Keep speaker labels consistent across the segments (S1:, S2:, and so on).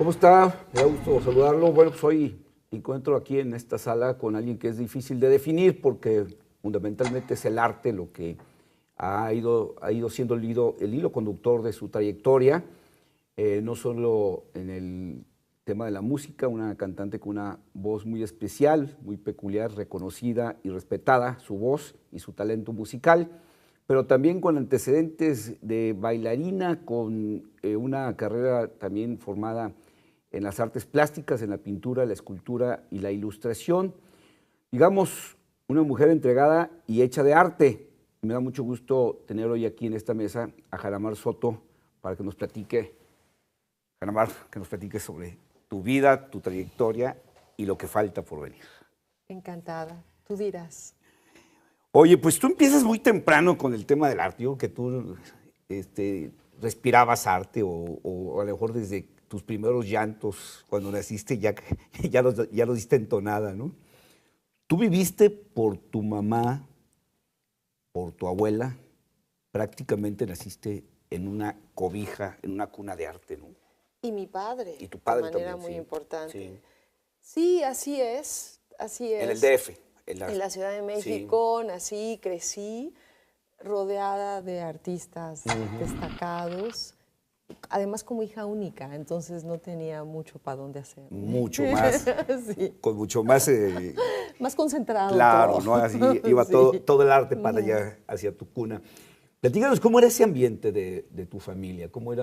S1: ¿Cómo está? Me da gusto saludarlo. Bueno, pues hoy encuentro aquí en esta sala con alguien que es difícil de definir porque fundamentalmente es el arte lo que ha ido siendo el hilo conductor de su trayectoria, no solo en el tema de la música, una cantante con una voz muy especial, muy peculiar, reconocida y respetada, su voz y su talento musical, pero también con antecedentes de bailarina, con una carrera también formada en las artes plásticas, en la pintura, la escultura y la ilustración. Digamos, una mujer entregada y hecha de arte. Me da mucho gusto tener hoy aquí en esta mesa a Jaramar Soto para que nos platique, Jaramar, que nos platique sobre tu vida, tu trayectoria y lo que falta por venir.
S2: Encantada, tú dirás.
S1: Oye, pues tú empiezas muy temprano con el tema del arte. Yo que tú respirabas arte o a lo mejor desde tus primeros llantos cuando naciste ya los diste entonada, ¿no? Tú viviste por tu mamá, por tu abuela, prácticamente naciste en una cobija, en una cuna de arte, ¿no?
S2: Y mi padre,
S1: Y tu
S2: de
S1: padre
S2: manera
S1: también,
S2: muy
S1: sí.
S2: importante.
S1: Sí.
S2: Sí, así es, así es.
S1: En el DF.
S2: En la Ciudad de
S1: Sí.
S2: México nací, crecí, rodeada de artistas destacados, además como hija única, entonces no tenía mucho para dónde hacer.
S1: Mucho más,
S2: Sí,
S1: con mucho más,
S2: más concentrado
S1: claro,
S2: todo.
S1: ¿no? Así iba
S2: Sí.
S1: todo el arte para allá, hacia tu cuna. Platícanos, ¿cómo era ese ambiente de tu familia? ¿Cómo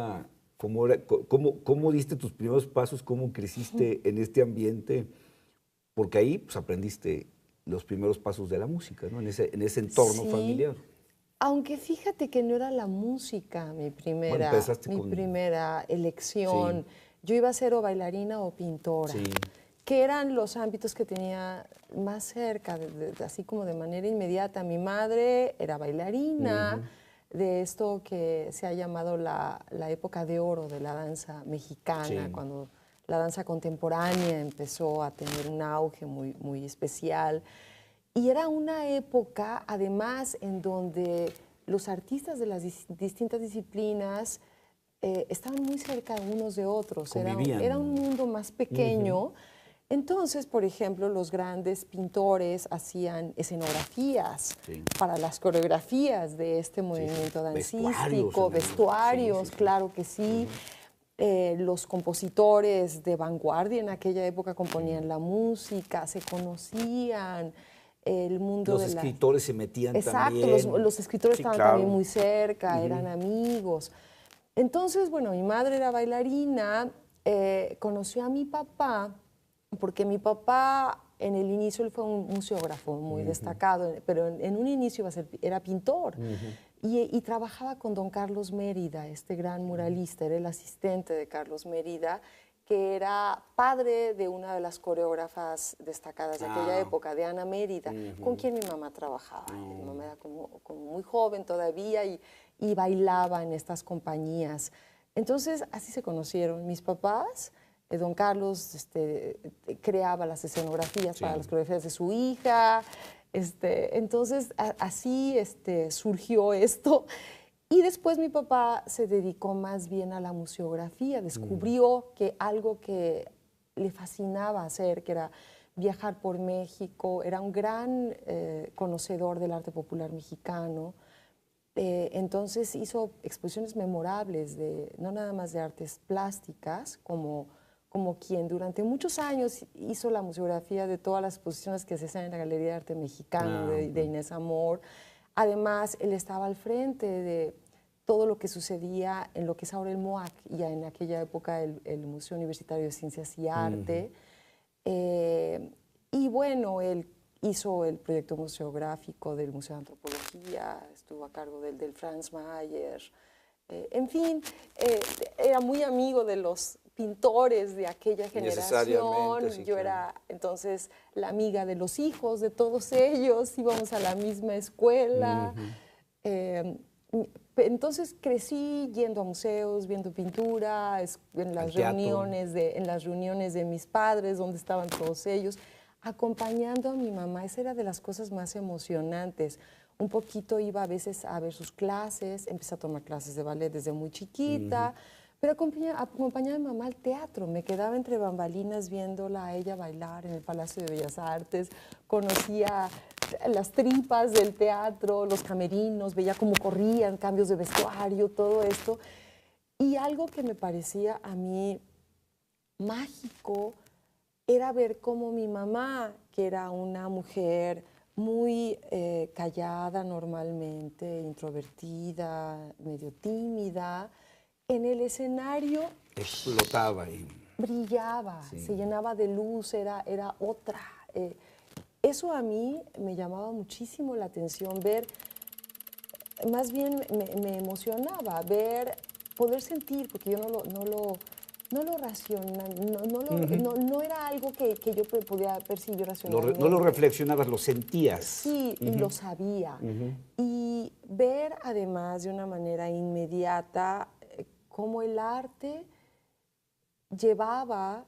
S1: diste tus primeros pasos? ¿Cómo creciste en este ambiente? Porque ahí pues, aprendiste los primeros pasos de la música, ¿no? En ese entorno
S2: Sí,
S1: familiar.
S2: aunque fíjate que no era la música
S1: Bueno, empezaste
S2: mi
S1: con...
S2: primera elección.
S1: Sí.
S2: Yo iba a ser o bailarina o pintora,
S1: Sí.
S2: que eran los ámbitos que tenía más cerca, así como de manera inmediata. Mi madre era bailarina, de esto que se ha llamado la época de oro de la danza mexicana,
S1: Sí.
S2: cuando la danza contemporánea empezó a tener un auge muy, muy especial. Y era una época, además, en donde los artistas de las distintas disciplinas estaban muy cerca unos de otros.
S1: Convivían.
S2: Era un mundo más pequeño. Entonces, por ejemplo, los grandes pintores hacían escenografías para las coreografías de este movimiento dancístico, vestuarios, claro que sí. Los compositores de vanguardia en aquella época componían la música, se conocían. El mundo
S1: Los
S2: de
S1: escritores se metían
S2: Exacto,
S1: también.
S2: los escritores
S1: Sí,
S2: estaban
S1: claro.
S2: también muy cerca, eran amigos. Entonces, bueno, mi madre era bailarina, conoció a mi papá, porque mi papá en el inicio él fue un museógrafo muy destacado, pero en un inicio era pintor. Y trabajaba con don Carlos Mérida, este gran muralista, era el asistente de Carlos Mérida, que era padre de una de las coreógrafas destacadas de aquella época, de Ana Mérida, con quien mi mamá trabajaba. Mi mamá era como muy joven todavía y bailaba en estas compañías. Entonces, así se conocieron mis papás. Don Carlos creaba las escenografías para las coreografías de su hija. Entonces, así surgió esto. Y después mi papá se dedicó más bien a la museografía, descubrió que algo que le fascinaba hacer, que era viajar por México, era un gran conocedor del arte popular mexicano. Entonces hizo exposiciones memorables, no nada más de artes plásticas, como quien durante muchos años hizo la museografía de todas las exposiciones que se hacían en la Galería de Arte Mexicano de Inés Amor. Además, él estaba al frente de todo lo que sucedía en lo que es ahora el MOAC y en aquella época el Museo Universitario de Ciencias y Arte. Y bueno, él hizo el proyecto museográfico del Museo de Antropología, estuvo a cargo del Franz Mayer. En fin, era muy amigo de los pintores de aquella generación.
S1: Sí,
S2: yo era entonces la amiga de los hijos de todos ellos, íbamos a la misma escuela. Entonces crecí yendo a museos, viendo pintura, en las reuniones de mis padres, donde estaban todos ellos, acompañando a mi mamá. Esa era de las cosas más emocionantes. Un poquito iba a veces a ver sus clases, empecé a tomar clases de ballet desde muy chiquita, Pero acompañaba a mi mamá al teatro. Me quedaba entre bambalinas viéndola a ella bailar en el Palacio de Bellas Artes. Conocía las tripas del teatro, los camerinos, veía cómo corrían, cambios de vestuario, todo esto. Y algo que me parecía a mí mágico era ver cómo mi mamá, que era una mujer muy callada normalmente, introvertida, medio tímida, en el escenario
S1: explotaba y
S2: brillaba,
S1: sí.
S2: se llenaba de luz, era otra. Eso a mí me llamaba muchísimo la atención, ver, más bien me emocionaba, ver, poder sentir, porque yo no lo racionaba, no era algo que yo podía percibir racionalmente.
S1: No lo reflexionabas, lo sentías.
S2: Sí, y lo sabía. Y ver además de una manera inmediata cómo el arte llevaba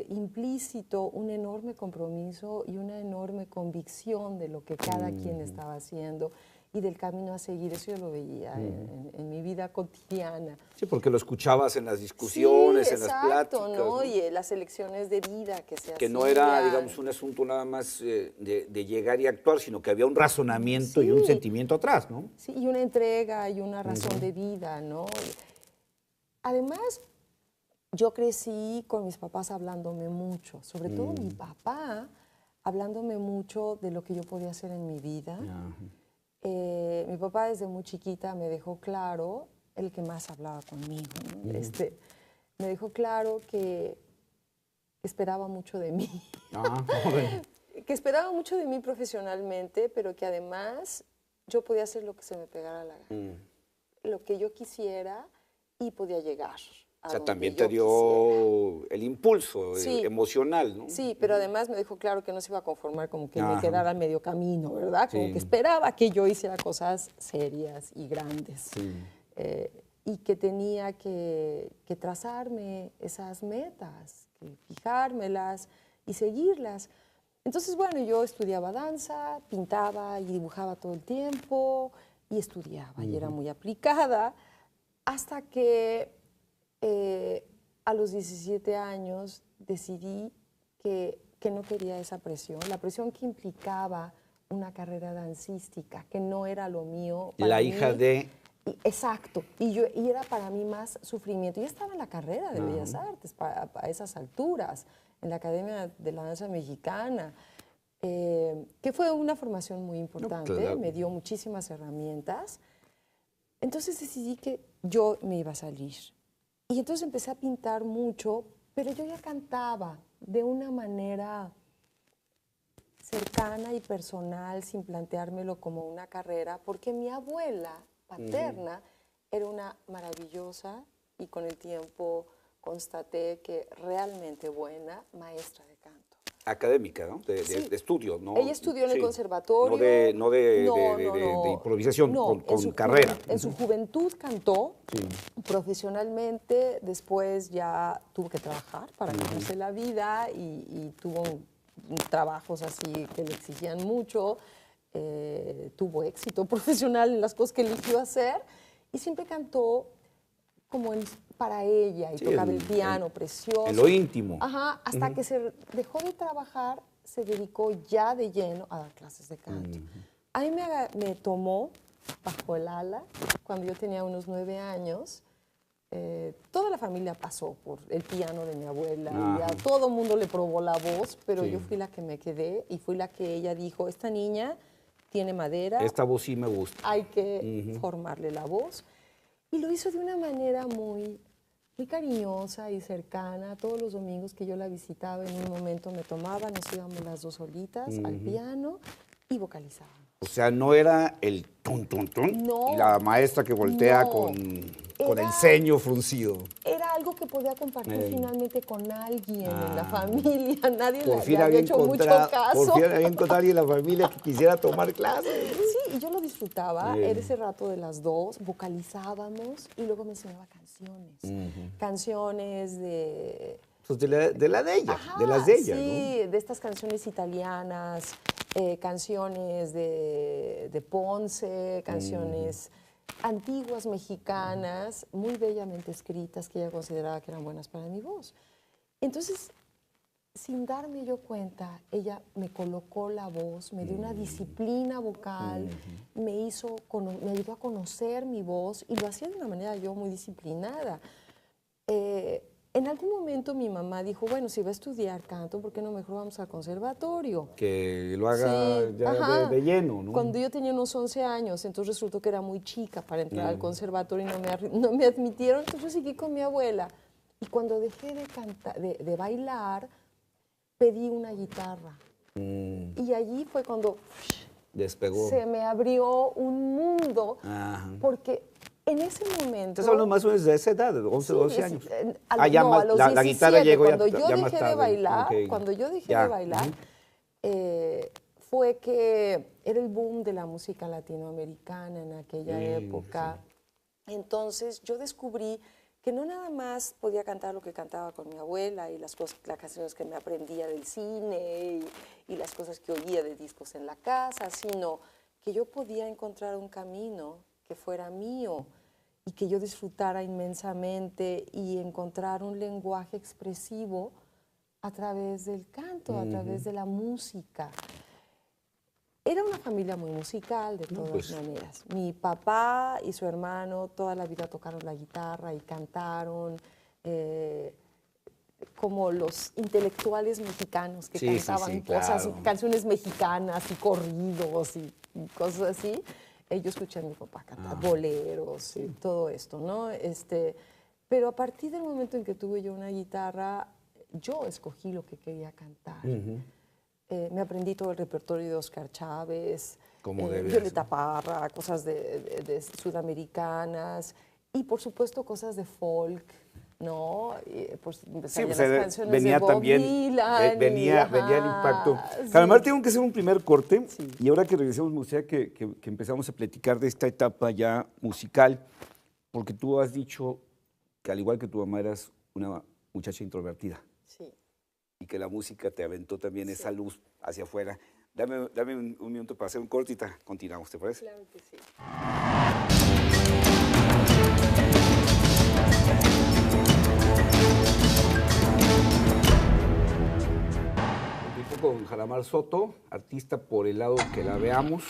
S2: implícito un enorme compromiso y una enorme convicción de lo que cada quien estaba haciendo y del camino a seguir. Eso yo lo veía en mi vida cotidiana.
S1: Sí, porque lo escuchabas en las discusiones,
S2: sí,
S1: en las
S2: exacto,
S1: pláticas.
S2: ¿no? Y las elecciones de vida que se hacían.
S1: Que no era, digamos, un asunto nada más de llegar y actuar, sino que había un razonamiento y un sentimiento atrás, ¿no?
S2: Sí, y una entrega y una razón de vida, ¿no? Además, yo crecí con mis papás hablándome mucho, sobre todo mi papá hablándome mucho de lo que yo podía hacer en mi vida. Mi papá desde muy chiquita me dejó claro, el que más hablaba conmigo, ¿no? Me dejó claro que esperaba mucho de mí. Que esperaba mucho de mí profesionalmente, pero que además yo podía hacer lo que se me pegara la gana, lo que yo quisiera y podía llegar.
S1: O sea, también te dio el impulso
S2: sí,
S1: emocional, ¿no?
S2: Sí, pero además me dejó claro que no se iba a conformar como que me quedara a medio camino, ¿verdad? Como que esperaba que yo hiciera cosas serias y grandes. Y que tenía que trazarme esas metas, que fijármelas y seguirlas. Entonces, bueno, yo estudiaba danza, pintaba y dibujaba todo el tiempo y estudiaba y era muy aplicada hasta que a los 17 años decidí que no quería esa presión, la presión que implicaba una carrera dancística, que no era lo mío.
S1: La hija de...
S2: Exacto, y era para mí más sufrimiento. Yo estaba en la carrera de Bellas Artes a esas alturas, en la Academia de la Danza Mexicana, que fue una formación muy importante,
S1: claro.
S2: Me dio muchísimas herramientas. Entonces decidí que yo me iba a salir. Y entonces empecé a pintar mucho, pero yo ya cantaba de una manera cercana y personal, sin planteármelo como una carrera, porque mi abuela paterna era una maravillosa y con el tiempo constaté que realmente buena maestra de canto.
S1: Académica, ¿no? De estudio, ¿no?
S2: Ella estudió en el conservatorio.
S1: No de improvisación, con carrera.
S2: En su juventud cantó profesionalmente, después ya tuvo que trabajar para ganarse la vida y tuvo trabajos así que le exigían mucho, tuvo éxito profesional en las cosas que eligió hacer y siempre cantó como para ella y tocaba el piano precioso.
S1: En lo íntimo.
S2: Ajá, hasta que se dejó de trabajar, se dedicó ya de lleno a dar clases de canto. A mí me tomó bajo el ala cuando yo tenía unos 9 años. Toda la familia pasó por el piano de mi abuela, y a todo mundo le probó la voz, pero yo fui la que me quedé y fui la que ella dijo, esta niña tiene madera.
S1: Esta voz sí me gusta.
S2: Hay que formarle la voz. Y lo hizo de una manera muy cariñosa y cercana. Todos los domingos que yo la visitaba, en un momento me tomaba, nos íbamos las dos solitas al piano y vocalizábamos.
S1: O sea, no era el tun, tun, tun,
S2: no,
S1: y la maestra que voltea con el ceño fruncido.
S2: Era algo que podía compartir finalmente con alguien en la familia. Nadie
S1: por fin
S2: le había hecho mucho caso.
S1: Por fin había encontrado a alguien en la familia que quisiera tomar clases.
S2: Sí, y yo lo disfrutaba. Era ese rato de las dos, vocalizábamos y luego me enseñaba canciones. Canciones de...
S1: Pues de la de ella,
S2: Ajá,
S1: de las de ella,
S2: sí,
S1: ¿no?
S2: de estas canciones italianas, canciones de Ponce, canciones antiguas mexicanas, muy bellamente escritas, que ella consideraba que eran buenas para mi voz. Entonces, sin darme yo cuenta, ella me colocó la voz, me dio una disciplina vocal, me ayudó a conocer mi voz y lo hacía de una manera yo muy disciplinada. En algún momento mi mamá dijo, bueno, si va a estudiar canto, ¿por qué no mejor vamos al conservatorio?
S1: Que lo haga
S2: Sí,
S1: ya
S2: ajá.
S1: de lleno, ¿no?
S2: Cuando yo tenía unos 11 años, entonces resultó que era muy chica para entrar al conservatorio y no me admitieron, entonces yo seguí con mi abuela. Y cuando dejé de cantar, de bailar, pedí una guitarra. Y allí fue cuando
S1: Despegó.
S2: se me abrió un mundo,
S1: Ajá.
S2: porque en ese momento...
S1: Estás hablando más o menos de esa edad, de 11, 12 años.
S2: Ya no,
S1: más,
S2: a los
S1: la
S2: 17,
S1: guitarra llegó
S2: cuando
S1: ya,
S2: yo
S1: ya más
S2: dejé
S1: tarde.
S2: de bailar,
S1: Okay.
S2: cuando yo dejé
S1: Ya.
S2: de bailar, fue que era el boom de la música latinoamericana en aquella época. Sí. Entonces yo descubrí que no nada más podía cantar lo que cantaba con mi abuela y las canciones que me aprendía del cine y las cosas que oía de discos en la casa, sino que yo podía encontrar un camino que fuera mío y que yo disfrutara inmensamente y encontrar un lenguaje expresivo a través del canto, a través de la música. Era una familia muy musical, de todas maneras. Mi papá y su hermano toda la vida tocaron la guitarra y cantaron, como los intelectuales mexicanos que cantaban cosas, canciones mexicanas y corridos y cosas así. Yo escuché a mi papá cantar boleros y todo esto, ¿no? Pero a partir del momento en que tuve yo una guitarra, yo escogí lo que quería cantar. Me aprendí todo el repertorio de Oscar Chávez, Violeta Parra, cosas de sudamericanas y por supuesto cosas de folk, ¿no? Pues,
S1: sí, pues,
S2: las canciones
S1: venía
S2: de Bob
S1: también,
S2: Dylan
S1: venía el impacto.
S2: Sí.
S1: Además, tengo que hacer un primer corte y ahora que regresemos me gustaría que empezamos a platicar de esta etapa ya musical, porque tú has dicho que al igual que tu mamá eras una muchacha introvertida.
S2: Sí.
S1: Y que la música te aventó también esa luz hacia afuera. Dame un minuto para hacer un corte y continuamos, ¿te parece?
S2: Claro que sí.
S1: Con Jaramar Soto, artista por el lado que la veamos.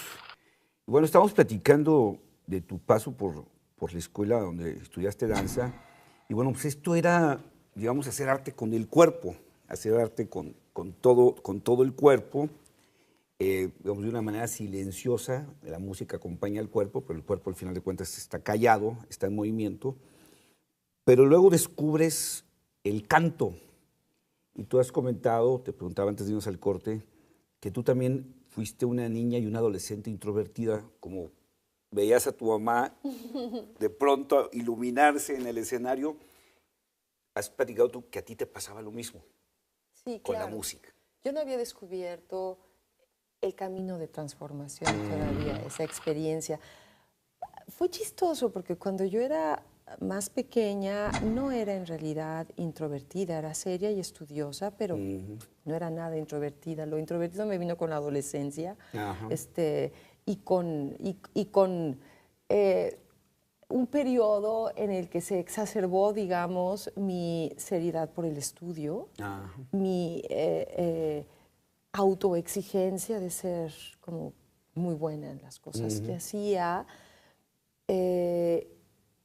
S1: Y bueno, estamos platicando de tu paso por la escuela donde estudiaste danza. Y bueno, pues esto era, digamos, hacer arte con el cuerpo, hacer arte con todo el cuerpo, digamos, de una manera silenciosa. La música acompaña al cuerpo, pero el cuerpo al final de cuentas está callado, está en movimiento. Pero luego descubres el canto. Y tú has comentado, te preguntaba antes de irnos al corte, que tú también fuiste una niña y una adolescente introvertida, como veías a tu mamá de pronto iluminarse en el escenario. Has platicado tú que a ti te pasaba lo mismo con la música.
S2: Yo no había descubierto el camino de transformación todavía, esa experiencia. Fue chistoso porque cuando yo era más pequeña no era en realidad introvertida, era seria y estudiosa, pero no era nada introvertida. Lo introvertido me vino con la adolescencia y con un periodo en el que se exacerbó, digamos, mi seriedad por el estudio, mi autoexigencia de ser como muy buena en las cosas que hacía.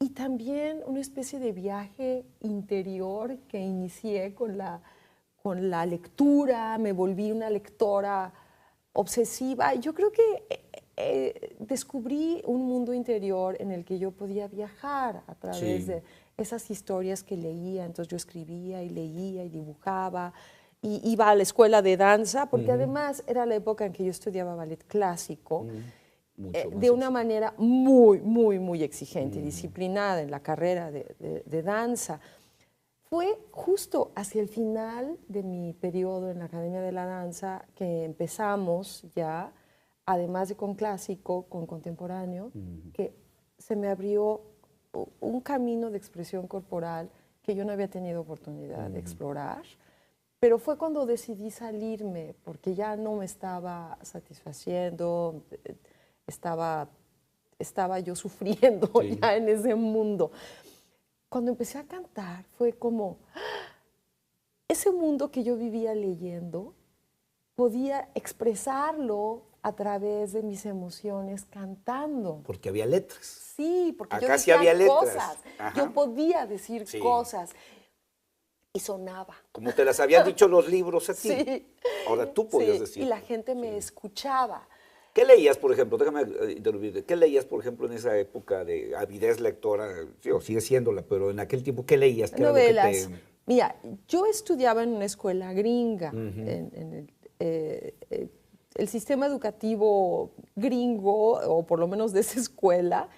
S2: Y también una especie de viaje interior que inicié con la lectura, me volví una lectora obsesiva. Yo creo que descubrí un mundo interior en el que yo podía viajar a través de esas historias que leía. Entonces yo escribía y leía y dibujaba y iba a la escuela de danza, porque además era la época en que yo estudiaba ballet clásico. De una manera muy exigente y disciplinada en la carrera de danza. Fue justo hacia el final de mi periodo en la Academia de la Danza que empezamos ya, además de con clásico, con contemporáneo, que se me abrió un camino de expresión corporal que yo no había tenido oportunidad de explorar. Pero fue cuando decidí salirme, porque ya no me estaba satisfaciendo, estaba estaba yo sufriendo
S1: Sí.
S2: ya en ese mundo. Cuando empecé a cantar fue como, ese mundo que yo vivía leyendo, podía expresarlo a través de mis emociones cantando.
S1: Porque había letras.
S2: Sí, porque yo
S1: Acá sí
S2: decía
S1: había letras.
S2: cosas,
S1: Ajá.
S2: yo podía decir
S1: Sí.
S2: cosas y sonaba.
S1: Como te las habían dicho los libros a ti.
S2: Sí.
S1: Ahora tú podías
S2: Sí,
S1: decir.
S2: y la gente me escuchaba.
S1: ¿Qué leías, por ejemplo? Déjame interrumpirte. ¿Qué leías, por ejemplo, en esa época de avidez lectora? Sí, o sigue siéndola, pero en aquel tiempo, ¿qué leías? ¿Qué era lo que
S2: Novelas.
S1: te-
S2: Mira, yo estudiaba en una escuela gringa. El sistema educativo gringo, o por lo menos de esa escuela,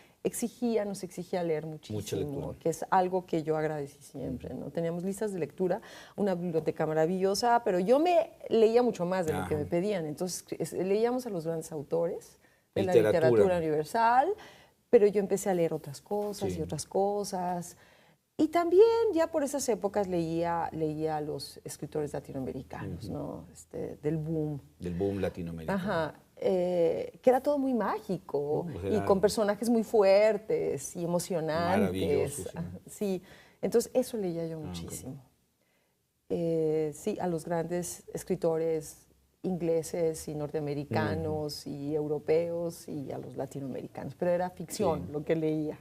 S2: nos exigía leer muchísimo,
S1: lectura.
S2: que es algo que yo agradecí siempre, ¿no? Teníamos listas de lectura, una biblioteca maravillosa, pero yo me leía mucho más de lo que me pedían. Entonces, leíamos a los grandes autores de la
S1: Literatura.
S2: literatura universal, pero yo empecé a leer otras cosas
S1: Sí.
S2: y otras cosas. Y también ya por esas épocas leía a los escritores latinoamericanos, ¿no? Del boom.
S1: Del boom latinoamericano.
S2: Ajá. Que era todo muy mágico
S1: Pues
S2: y
S1: era-
S2: con personajes muy fuertes y emocionantes.
S1: Maravilloso, sí.
S2: Ajá, sí. Entonces, eso leía yo muchísimo. Sí, a los grandes escritores ingleses y norteamericanos y europeos y a los latinoamericanos. Pero era ficción lo que leía.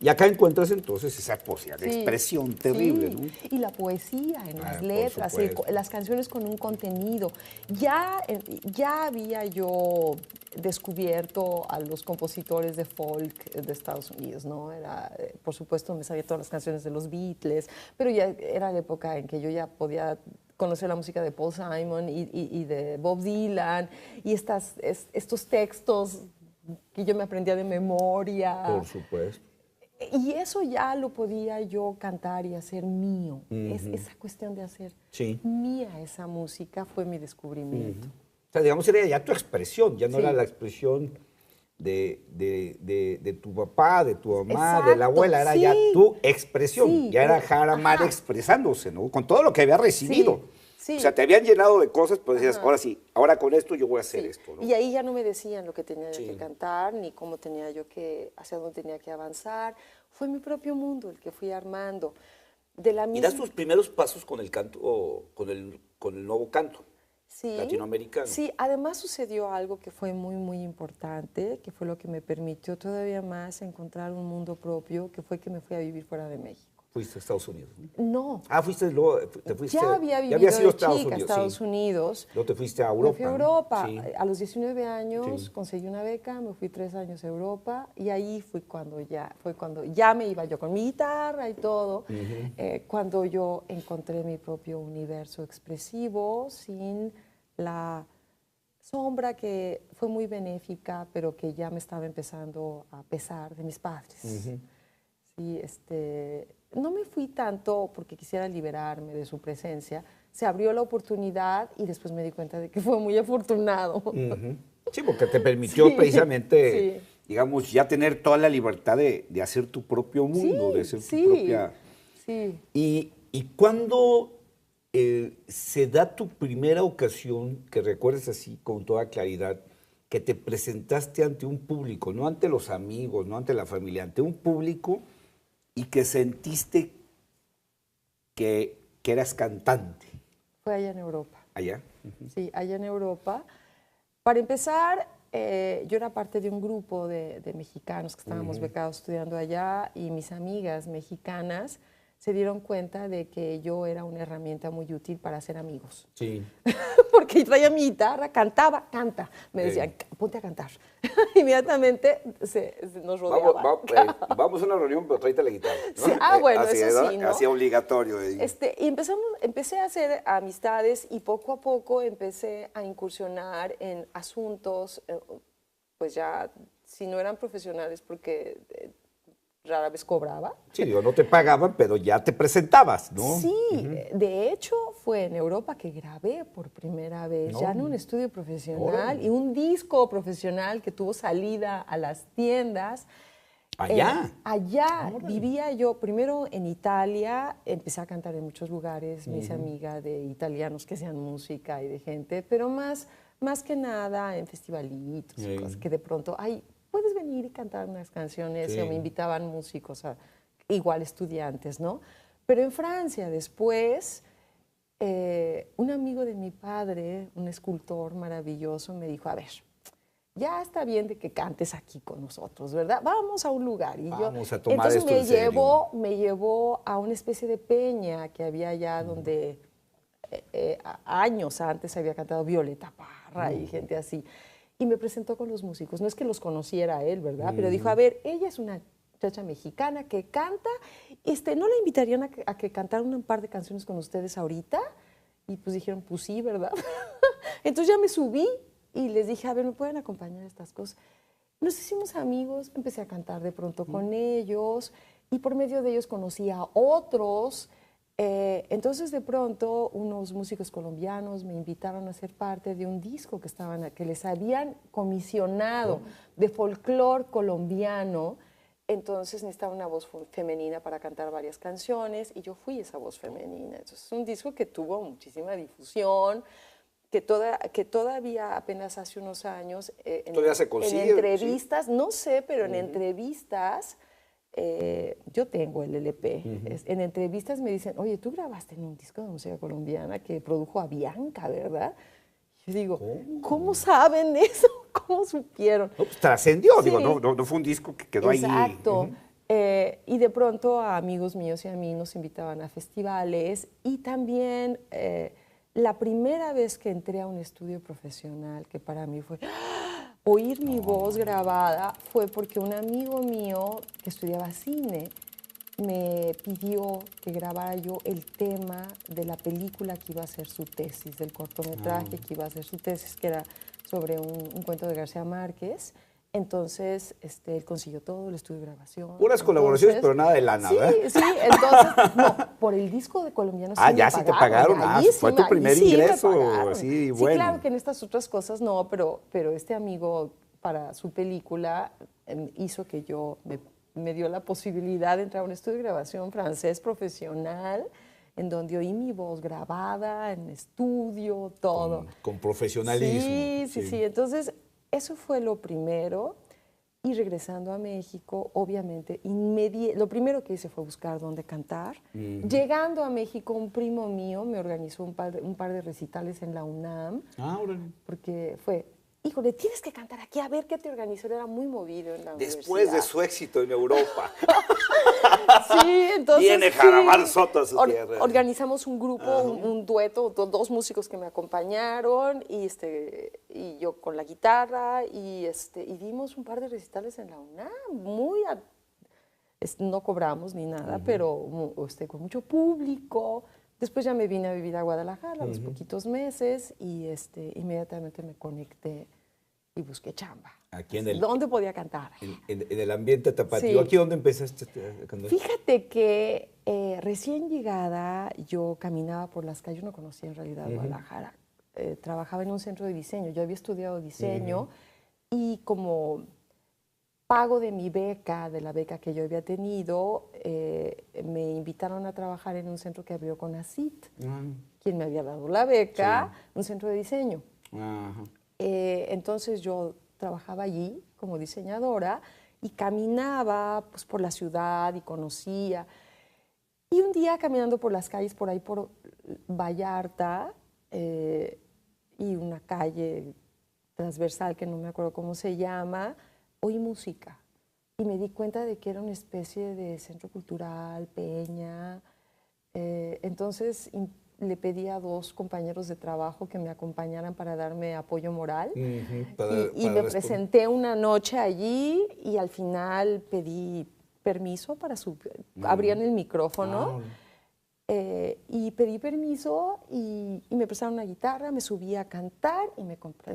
S1: Y acá encuentras entonces esa posibilidad de
S2: Sí,
S1: expresión terrible,
S2: sí.
S1: ¿no?
S2: Y la poesía en las
S1: por
S2: letras,
S1: supuesto.
S2: las canciones con un contenido. Ya había yo descubierto a los compositores de folk de Estados Unidos, ¿no? Por supuesto, me sabía todas las canciones de los Beatles, pero ya era la época en que yo ya podía conocer la música de Paul Simon y de Bob Dylan y estos textos que yo me aprendía de memoria.
S1: Por supuesto.
S2: Y eso ya lo podía yo cantar y hacer mío. Esa cuestión de hacer
S1: Sí.
S2: mía esa música fue mi descubrimiento.
S1: O sea, digamos, era ya tu expresión, ya no
S2: Sí.
S1: era la expresión de tu papá, de tu mamá, de la
S2: Exacto,
S1: abuela, era
S2: sí.
S1: ya tu expresión.
S2: Sí,
S1: Ya era
S2: pero-
S1: Jaramar
S2: ajá.
S1: expresándose, ¿no? Con todo lo que había recibido.
S2: Sí.
S1: O sea, te habían llenado de cosas, pero decías, ahora sí, ahora con esto yo voy a hacer
S2: Sí.
S1: esto, ¿no?
S2: Y ahí ya no me decían lo que tenía yo
S1: Sí.
S2: que cantar, ni cómo tenía yo hacia dónde tenía que avanzar. Fue mi propio mundo el que fui armando. De la
S1: Y
S2: misma...
S1: das tus primeros pasos con el canto, con el nuevo canto.
S2: Sí,
S1: latinoamericano.
S2: Sí, además sucedió algo que fue muy, muy importante, que fue lo que me permitió todavía más encontrar un mundo propio, que fue que me fui a vivir fuera de México.
S1: Fuiste a Estados Unidos, ¿no?
S2: No,
S1: Ah, te fuiste.
S2: ya había vivido
S1: habías ido a
S2: de chica a Estados
S1: sí.
S2: Unidos.
S1: Luego te fuiste a Europa.
S2: Me fui a Europa.
S1: Sí.
S2: A los 19 años
S1: Sí.
S2: conseguí una beca, me fui 3 años a Europa y ahí fue cuando ya me iba yo con mi guitarra y todo, cuando yo encontré mi propio universo expresivo sin la sombra que fue muy benéfica, pero que ya me estaba empezando a pesar de mis padres. Sí, no me fui tanto porque quisiera liberarme de su presencia, se abrió la oportunidad y después me di cuenta de que fue muy afortunado.
S1: Sí, porque te permitió
S2: Sí,
S1: precisamente,
S2: sí.
S1: digamos, ya tener toda la libertad de hacer tu propio mundo, de hacer tu propia...
S2: Sí.
S1: ¿Y cuándo se da tu primera ocasión, que recuerdes así con toda claridad, que te presentaste ante un público, no ante los amigos, no ante la familia, ante un público y que sentiste que eras cantante?
S2: Fue allá en Europa.
S1: ¿Allá?
S2: Sí, allá en Europa. Para empezar, yo era parte de un grupo de mexicanos que estábamos becados estudiando allá y mis amigas mexicanas se dieron cuenta de que yo era una herramienta muy útil para hacer amigos.
S1: Sí.
S2: Porque traía mi guitarra, canta. Me decían, ponte a cantar. Inmediatamente nos rodeaban.
S1: Vamos a una reunión, pero tráete la guitarra, ¿no?
S2: Sí, bueno, eso sí, ¿no?
S1: Así obligatorio.
S2: Y empecé a hacer amistades y poco a poco empecé a incursionar en asuntos, pues ya, si no eran profesionales, porque rara vez cobraba.
S1: Sí, digo, no te pagaban, pero ya te presentabas, ¿no?
S2: Sí, de hecho fue en Europa que grabé por primera vez, ya en un estudio profesional y un disco profesional que tuvo salida a las tiendas.
S1: ¿Allá?
S2: Allá vivía yo primero en Italia, empecé a cantar en muchos lugares, me hice amiga de italianos que hacían música y de gente, pero más que nada en festivalitos y cosas que de pronto, ay, puedes venir venir y cantar unas canciones?
S1: Sí.
S2: O me invitaban músicos, igual estudiantes, ¿no? Pero en Francia después, un amigo de mi padre, un escultor maravilloso, me dijo, a ver, ya está bien de que cantes aquí con nosotros, ¿verdad? Vamos a un lugar. Y
S1: Vamos
S2: yo,
S1: a tomar
S2: entonces
S1: esto en serio.
S2: me llevó a una especie de peña que había allá donde años antes había cantado Violeta Parra y gente así. Y me presentó con los músicos. No es que los conociera él, ¿verdad? Pero dijo, a ver, ella es una muchacha mexicana que canta, ¿no la invitarían a que cantara un par de canciones con ustedes ahorita? Y pues dijeron, pues sí, ¿verdad? Entonces ya me subí y les dije, a ver, ¿me pueden acompañar a estas cosas? Nos hicimos amigos, empecé a cantar de pronto con ellos y por medio de ellos conocí a otros. Entonces de pronto unos músicos colombianos me invitaron a ser parte de un disco que les habían comisionado de folclore colombiano. Entonces necesitaba una voz femenina para cantar varias canciones y yo fui esa voz femenina. Entonces es un disco que tuvo muchísima difusión, que todavía apenas hace unos años
S1: ¿Todavía se consigue?
S2: en entrevistas,
S1: ¿sí?
S2: no sé, pero en entrevistas, yo tengo el LP, en entrevistas me dicen, oye, tú grabaste en un disco de música colombiana que produjo a Bianca, ¿verdad? Yo digo, ¿cómo saben eso? ¿Cómo supieron?
S1: No, pues trascendió,
S2: Sí.
S1: digo, no fue un disco que quedó ahí.
S2: Exacto. Y de pronto a amigos míos y a mí nos invitaban a festivales y también la primera vez que entré a un estudio profesional, que para mí fue oír mi voz grabada, fue porque un amigo mío que estudiaba cine me pidió que grabara yo el tema de la película que iba a ser su tesis, del cortometraje que iba a ser su tesis, que era sobre un cuento de García Márquez. Entonces, él consiguió todo, el estudio de grabación.
S1: Puras colaboraciones, pero nada de lana,
S2: sí,
S1: ¿verdad?
S2: Sí, entonces, no, por el disco de colombiano sí
S1: ya
S2: me
S1: sí te pagaron.
S2: ahí
S1: Fue tu primer
S2: ahí sí me
S1: ingreso,
S2: pagaron.
S1: así,
S2: Sí,
S1: bueno.
S2: claro que en estas otras cosas no, pero este amigo para su película hizo que yo me dio la posibilidad de entrar a un estudio de grabación francés profesional, en donde oí mi voz grabada, en estudio, todo.
S1: Con profesionalismo.
S2: Sí. Entonces, eso fue lo primero. Y regresando a México, obviamente, lo primero que hice fue buscar dónde cantar. Llegando a México, un primo mío me organizó un par de recitales en la UNAM.
S1: Órale.
S2: Porque fue, híjole, tienes que cantar aquí, a ver qué te organizó. Era muy movido en la
S1: Después de su éxito en Europa.
S2: Sí, entonces
S1: Viene Jaramar Soto a su tierra.
S2: Organizamos un grupo, un dueto, dos músicos que me acompañaron y yo con la guitarra y dimos un par de recitales en la UNAM, no cobramos ni nada, pero con mucho público. Después ya me vine a vivir a Guadalajara a los poquitos meses y inmediatamente me conecté y busqué chamba.
S1: Aquí
S2: ¿Dónde podía cantar?
S1: En el ambiente tapatío.
S2: Sí.
S1: ¿Aquí dónde empezaste a cantar?
S2: Fíjate que recién llegada yo caminaba por las calles, yo no conocía en realidad Guadalajara. Trabajaba en un centro de diseño, yo había estudiado diseño y como pago de mi beca, de la beca que yo había tenido, me invitaron a trabajar en un centro que abrió CONACYT, quien me había dado la beca, un centro de diseño.
S1: Ajá.
S2: Entonces yo trabajaba allí como diseñadora y caminaba pues, por la ciudad y conocía. Y un día caminando por las calles, por ahí por Vallarta, y una calle transversal que no me acuerdo cómo se llama, oí música. Y me di cuenta de que era una especie de centro cultural, peña. Entonces le pedí a dos compañeros de trabajo que me acompañaran para darme apoyo moral. Y me presenté una noche allí y al final pedí permiso para abrían el micrófono y pedí permiso y me prestaron una guitarra, me subí a cantar y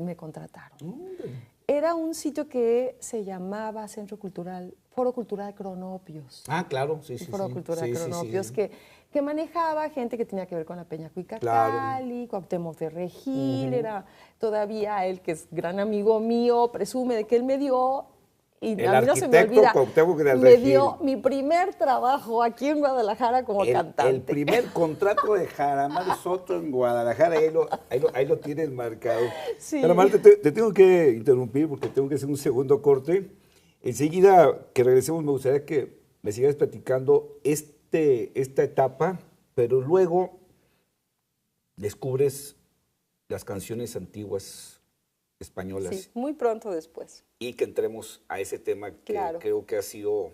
S2: me contrataron. Era un sitio que se llamaba Foro Cultural Cronopios.
S1: Ah, claro, sí.
S2: Foro Cultural Cronopios,
S1: sí.
S2: Que manejaba gente que tenía que ver con la Peña Cuicacali, Cuauhtémoc de Regil, era todavía él, que es gran amigo mío, presume de que él me dio, y a mí no se me olvida, me dio mi primer trabajo aquí en Guadalajara como cantante.
S1: El primer contrato de Jaramar Soto en Guadalajara, ahí lo tienes marcado.
S2: Sí.
S1: Jaramar, te tengo que interrumpir porque tengo que hacer un segundo corte. Enseguida que regresemos me gustaría que me sigas platicando esta etapa, pero luego descubres las canciones antiguas españolas.
S2: Sí, muy pronto después.
S1: Y que entremos a ese tema que
S2: Claro.
S1: creo que ha sido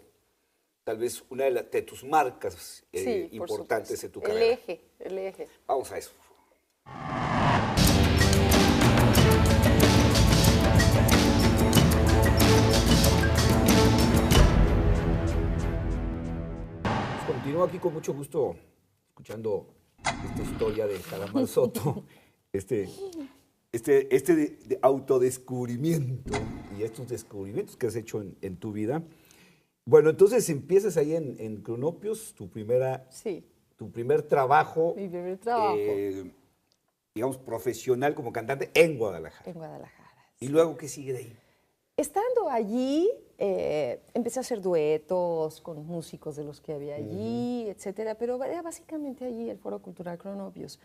S1: tal vez una de tus marcas
S2: Sí, por
S1: importantes
S2: supuesto.
S1: en tu carrera.
S2: El eje.
S1: Vamos a eso. Continúo aquí con mucho gusto escuchando esta historia de Calamar Soto, de autodescubrimiento y estos descubrimientos que has hecho en tu vida. Bueno, entonces empiezas ahí en Cronopios,
S2: Sí,
S1: tu primer trabajo,
S2: mi primer trabajo
S1: digamos, profesional como cantante en Guadalajara.
S2: en Guadalajara.
S1: ¿Y
S2: Sí.
S1: luego qué sigue de ahí?
S2: Estando allí, empecé a hacer duetos con músicos de los que había allí, etcétera, pero era básicamente allí el Foro Cultural Cronopios.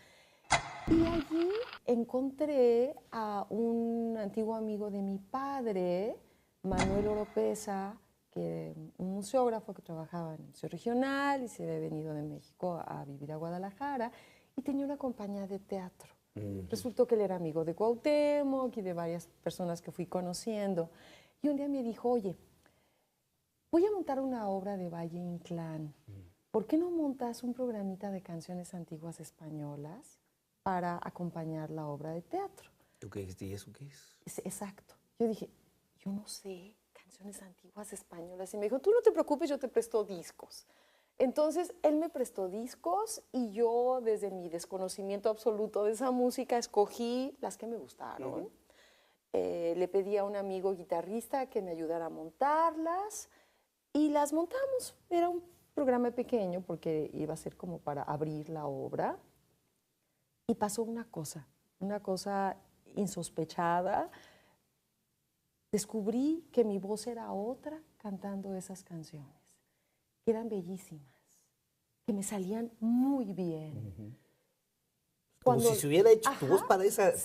S2: Y allí encontré a un antiguo amigo de mi padre, Manuel Oropesa, que un museógrafo que trabajaba en el Museo Regional y se había venido de México a vivir a Guadalajara y tenía una compañía de teatro. Resultó que él era amigo de Cuauhtémoc y de varias personas que fui conociendo. Y un día me dijo, oye, voy a montar una obra de Valle Inclán. ¿Por qué no montas un programita de canciones antiguas españolas para acompañar la obra de teatro?
S1: ¿Tú qué dijiste? ¿Y eso qué es?
S2: Exacto. Yo dije, yo no sé canciones antiguas españolas. Y me dijo, tú no te preocupes, yo te presto discos. Entonces, él me prestó discos y yo, desde mi desconocimiento absoluto de esa música, escogí las que me gustaron. Le pedí a un amigo guitarrista que me ayudara a montarlas y las montamos. Era un programa pequeño porque iba a ser como para abrir la obra. Y pasó una cosa insospechada. Descubrí que mi voz era otra cantando esas canciones, que eran bellísimas, que me salían muy bien.
S1: Como si se hubiera hecho tu voz para esas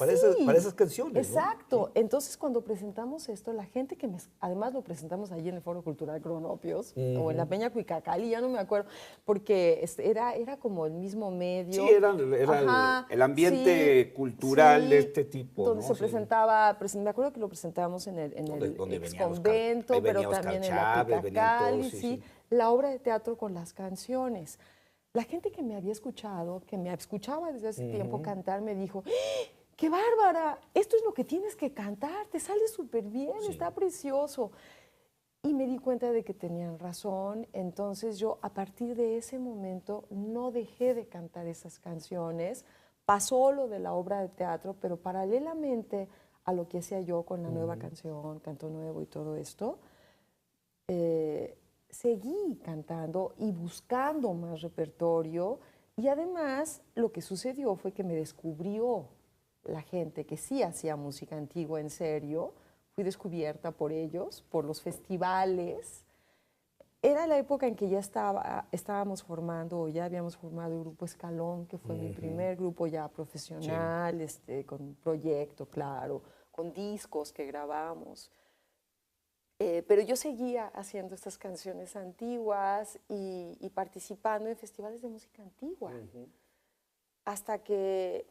S1: canciones, ¿no?
S2: Exacto. Sí. Entonces, cuando presentamos esto, la gente además lo presentamos allí en el Foro Cultural Cronopios, o en la Peña Cuicacali, ya no me acuerdo, porque era como el mismo medio.
S1: Sí, era el ambiente cultural de este tipo,
S2: donde
S1: ¿no?
S2: se presentaba, me acuerdo que lo presentábamos en el exconvento, pero también en la Cuicacali, sí, la obra de teatro con las canciones. La gente que me había escuchado, que me escuchaba desde hace tiempo cantar, me dijo, ¡qué bárbara! Esto es lo que tienes que cantar, te sale súper bien, está precioso. Y me di cuenta de que tenían razón, entonces yo a partir de ese momento no dejé de cantar esas canciones. Pasó lo de la obra de teatro, pero paralelamente a lo que hacía yo con la nueva canción, Canto Nuevo y todo esto, seguí cantando y buscando más repertorio y además lo que sucedió fue que me descubrió la gente que sí hacía música antigua en serio. Fui descubierta por ellos, por los festivales. Era la época en que ya estábamos formando, o ya habíamos formado el Grupo Escalón, que fue mi primer grupo ya profesional, con un proyecto, claro, con discos que grabamos. Pero yo seguía haciendo estas canciones antiguas y participando en festivales de música antigua. Hasta que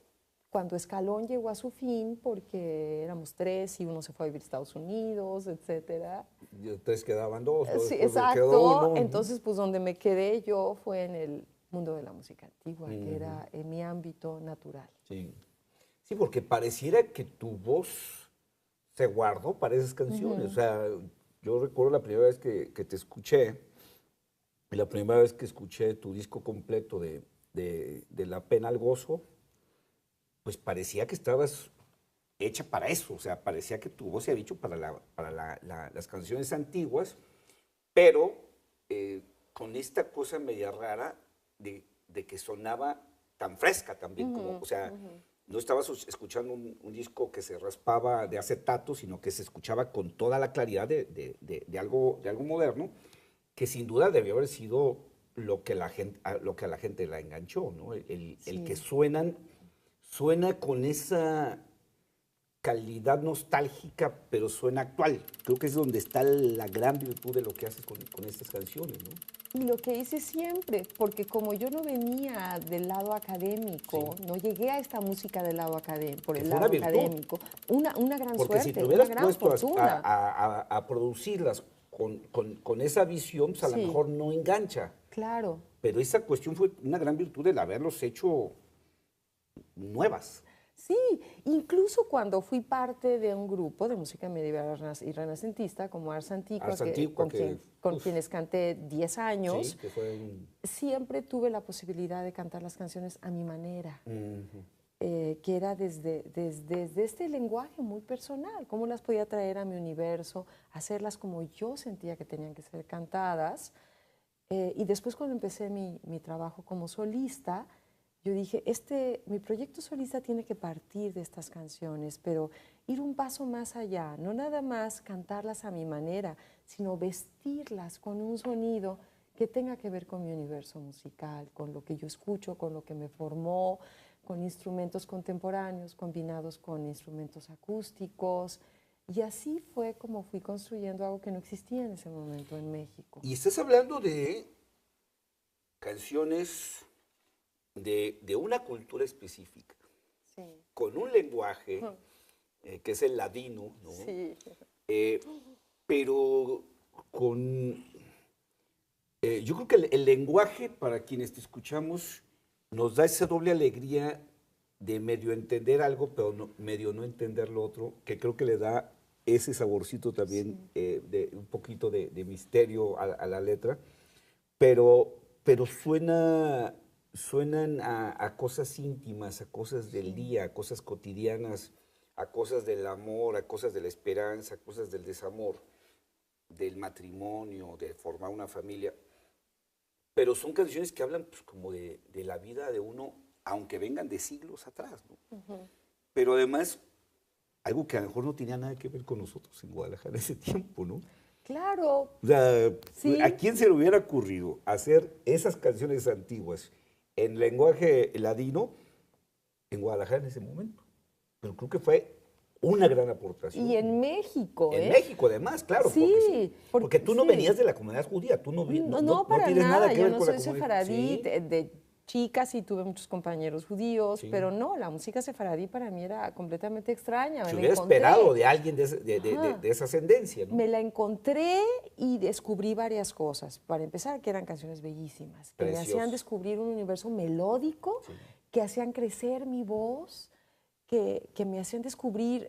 S2: cuando Escalón llegó a su fin, porque éramos 3 y uno se fue a vivir a Estados Unidos, etc.
S1: Y entonces quedaban 2.
S2: Sí, exacto. Entonces, pues donde me quedé yo fue en el mundo de la música antigua, que era en mi ámbito natural.
S1: Sí. Sí, porque pareciera que tu voz se guardó para esas canciones. O sea, yo recuerdo la primera vez que te escuché, y la primera vez que escuché tu disco completo de La Pena al Gozo, pues parecía que estabas hecha para eso. O sea, parecía que tu voz se había hecho para las canciones antiguas, pero con esta cosa media rara de que sonaba tan fresca también, como, o sea, no estabas escuchando un disco que se raspaba de acetato, sino que se escuchaba con toda la claridad de algo moderno, que sin duda debió haber sido lo que a la gente la enganchó, ¿no? El que suena con esa calidad nostálgica, pero suena actual. Creo que es donde está la gran virtud de lo que haces con estas canciones, ¿no?
S2: Y lo que hice siempre, porque como yo no venía del lado académico,
S1: Sí.
S2: no llegué a esta música del lado por
S1: Que
S2: el
S1: fue
S2: lado
S1: una virtud.
S2: académico, una gran
S1: Porque si
S2: suerte,
S1: te
S2: una
S1: hubieras
S2: gran
S1: puesto
S2: fortuna.
S1: a producirlas con esa visión, pues a lo
S2: Sí.
S1: mejor no engancha.
S2: Claro.
S1: Pero esa cuestión fue una gran virtud el haberlos hecho nuevas.
S2: Sí, incluso cuando fui parte de un grupo de música medieval y renacentista como Ars Antiqua,
S1: Ars Antiqua,
S2: con quienes canté 10 años,
S1: Sí, que fue un...
S2: siempre tuve la posibilidad de cantar las canciones a mi manera, que era desde este lenguaje muy personal, cómo las podía traer a mi universo, hacerlas como yo sentía que tenían que ser cantadas. Y después cuando empecé mi trabajo como solista, yo dije, mi proyecto solista tiene que partir de estas canciones, pero ir un paso más allá, no nada más cantarlas a mi manera, sino vestirlas con un sonido que tenga que ver con mi universo musical, con lo que yo escucho, con lo que me formó, con instrumentos contemporáneos combinados con instrumentos acústicos. Y así fue como fui construyendo algo que no existía en ese momento en México.
S1: Y estás hablando de canciones de una cultura específica,
S2: Sí.
S1: con un lenguaje que es el ladino, ¿no?
S2: Sí.
S1: Pero con... yo creo que el lenguaje, para quienes te escuchamos, nos da esa doble alegría de medio entender algo, pero medio no entender lo otro, que creo que le da ese saborcito también, de un poquito de misterio a la letra, pero suenan a cosas íntimas, a cosas del día, a cosas cotidianas, a cosas del amor, a cosas de la esperanza, a cosas del desamor, del matrimonio, de formar una familia. Pero son canciones que hablan pues, como de la vida de uno, aunque vengan de siglos atrás, ¿no? Pero además, algo que a lo mejor no tenía nada que ver con nosotros en Guadalajara en ese tiempo, ¿no?
S2: Claro.
S1: O sea,
S2: Sí.
S1: ¿a quién se le hubiera ocurrido hacer esas canciones antiguas en lenguaje ladino en Guadalajara en ese momento? Pero creo que fue una gran aportación.
S2: Y en México,
S1: En México, además, claro.
S2: Sí,
S1: porque tú no
S2: sí.
S1: venías de la comunidad judía, tú no,
S2: No, para
S1: tienes
S2: nada,
S1: que
S2: yo
S1: ver
S2: no
S1: con
S2: soy
S1: la comunidad.
S2: sefaradí,
S1: Sí,
S2: de chica sí tuve muchos compañeros judíos,
S1: Sí.
S2: pero no, la música sefaradí para mí era completamente extraña.
S1: se
S2: Me la
S1: hubiera
S2: encontré.
S1: esperado de alguien de
S2: Ajá.
S1: esa ascendencia, ¿no?
S2: Me la encontré y descubrí varias cosas. Para empezar, que eran canciones bellísimas, que me
S1: Preciosas.
S2: hacían descubrir un universo melódico, que hacían crecer mi voz, que me hacían descubrir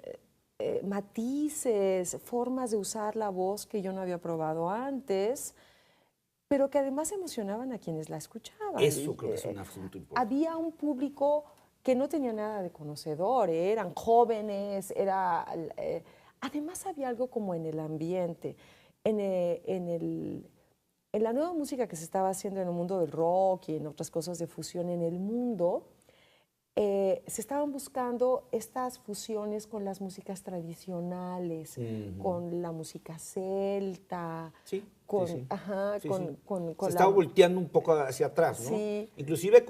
S2: matices, formas de usar la voz que yo no había probado antes, pero que además emocionaban a quienes la escuchaban.
S1: Eso creo que es un asunto importante.
S2: Había un público que no tenía nada de conocedor, eran jóvenes, además había algo como en el ambiente, en la nueva música que se estaba haciendo en el mundo del rock y en otras cosas de fusión en el mundo, se estaban buscando estas fusiones con las músicas tradicionales, con la música celta,
S1: Sí,
S2: con,
S1: sí, sí.
S2: ajá,
S1: Sí,
S2: con,
S1: sí.
S2: con,
S1: Se
S2: con
S1: estaba
S2: la...
S1: volteando un poco hacia atrás, ¿no?
S2: Sí.
S1: Inclusive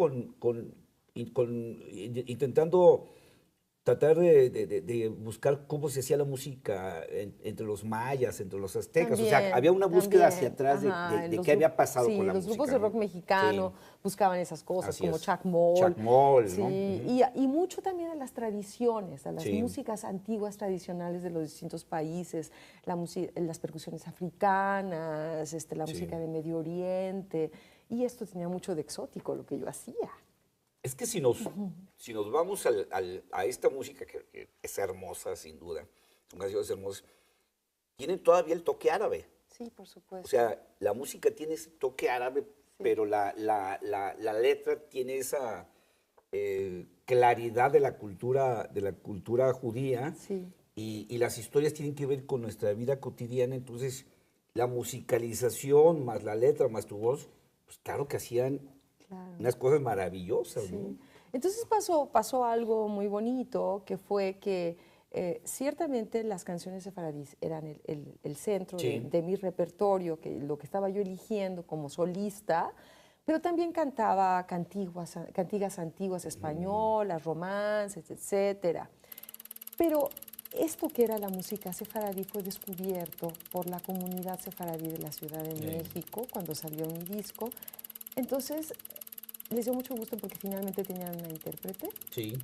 S1: intentando tratar de buscar cómo se hacía la música entre los mayas, entre los aztecas. O sea,
S2: También,
S1: había una búsqueda hacia
S2: también.
S1: atrás
S2: Ajá,
S1: de qué había pasado
S2: sí,
S1: con la
S2: los
S1: música.
S2: grupos de
S1: ¿no?
S2: rock mexicano
S1: Sí.
S2: buscaban esas cosas,
S1: Así
S2: como
S1: es.
S2: Chuck Moll.
S1: Chuck Moll,
S2: Sí,
S1: ¿no?
S2: y mucho también a las tradiciones, a las
S1: Sí.
S2: músicas antiguas tradicionales de los distintos países, las percusiones africanas, la
S1: Sí.
S2: música de Medio Oriente, y esto tenía mucho de exótico lo que yo hacía.
S1: Es que si nos vamos a esta música que es hermosa, sin duda, son canciones hermosas, tienen todavía el toque árabe.
S2: Sí, por supuesto.
S1: O sea, la música tiene ese toque árabe, pero la letra tiene esa claridad de la cultura judía.
S2: Sí.
S1: Y las historias tienen que ver con nuestra vida cotidiana. Entonces, la musicalización más la letra más tu voz, pues claro que hacían unas cosas maravillosas,
S2: Sí.
S1: ¿no?
S2: Entonces pasó algo muy bonito, que fue que ciertamente las canciones sefaradíes eran el centro
S1: Sí.
S2: de mi repertorio, lo que estaba yo eligiendo como solista, pero también cantaba cantigas antiguas españolas, romances, etcétera. Pero esto que era la música sefaradí fue descubierto por la comunidad sefaradí de la Ciudad de México cuando salió mi disco. Entonces, les dio mucho gusto porque finalmente tenían una intérprete.
S1: Sí.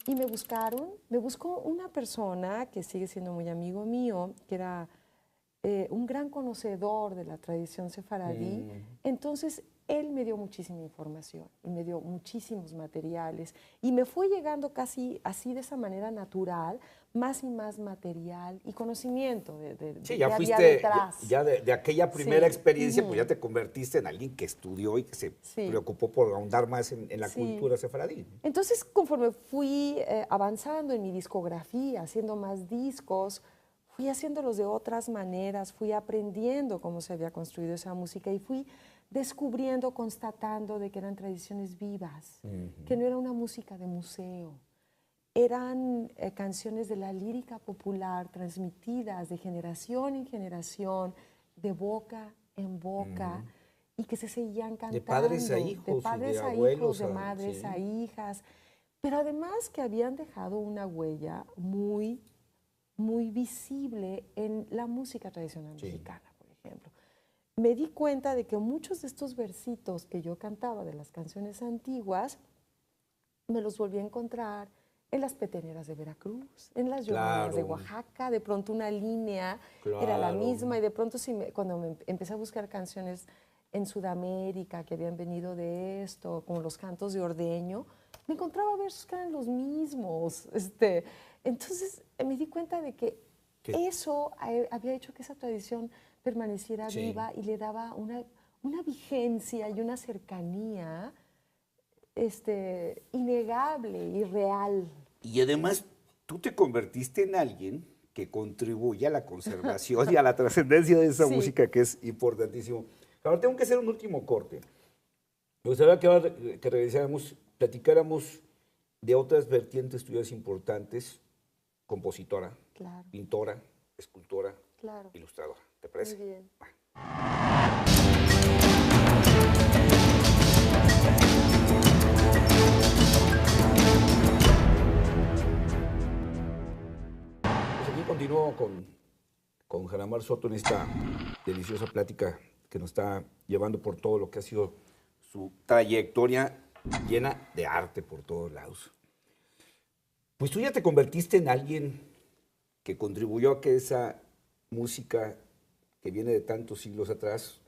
S2: Y me buscó una persona que sigue siendo muy amigo mío, que era un gran conocedor de la tradición sefaradí. Entonces, él me dio muchísima información y me dio muchísimos materiales y me fue llegando casi así de esa manera natural, más y más material y conocimiento
S1: Sí,
S2: de
S1: ya
S2: qué
S1: fuiste,
S2: había detrás.
S1: ya de aquella primera
S2: Sí.
S1: experiencia, pues ya te convertiste en alguien que estudió y que se preocupó por ahondar más en la cultura sefaradí.
S2: Entonces, conforme fui avanzando en mi discografía, haciendo más discos, fui haciéndolos de otras maneras, fui aprendiendo cómo se había construido esa música y fui descubriendo, constatando de que eran tradiciones vivas, que no era una música de museo. Eran canciones de la lírica popular transmitidas de generación en generación, de boca en boca, y que se seguían cantando.
S1: De padres a hijos,
S2: de padres
S1: y de
S2: a
S1: abuelos
S2: hijos, de madres a
S1: sí.
S2: hijas, pero además que habían dejado una huella muy, muy visible en la música tradicional mexicana, por ejemplo. Me di cuenta de que muchos de estos versitos que yo cantaba de las canciones antiguas, me los volví a encontrar en las peteneras de Veracruz, en las lloronas de Oaxaca. De pronto una línea era la misma y de pronto cuando empecé a buscar canciones en Sudamérica que habían venido de esto, como los cantos de Ordeño, me encontraba versos que eran los mismos. Entonces me di cuenta de que eso había hecho que esa tradición permaneciera viva y le daba una vigencia y una cercanía innegable y real.
S1: Y además, tú te convertiste en alguien que contribuye a la conservación y a la trascendencia de esa música que es importantísimo. Ahora tengo que hacer un último corte. Me gustaría que regresáramos, platicáramos de otras vertientes tuyas importantes, compositora, pintora, escultora, ilustradora. ¿Te parece?
S2: Muy bien.
S1: Pues aquí continúo con Jaramar Soto en esta deliciosa plática que nos está llevando por todo lo que ha sido su trayectoria llena de arte por todos lados. Pues tú ya te convertiste en alguien que contribuyó a que esa música que viene de tantos siglos atrás,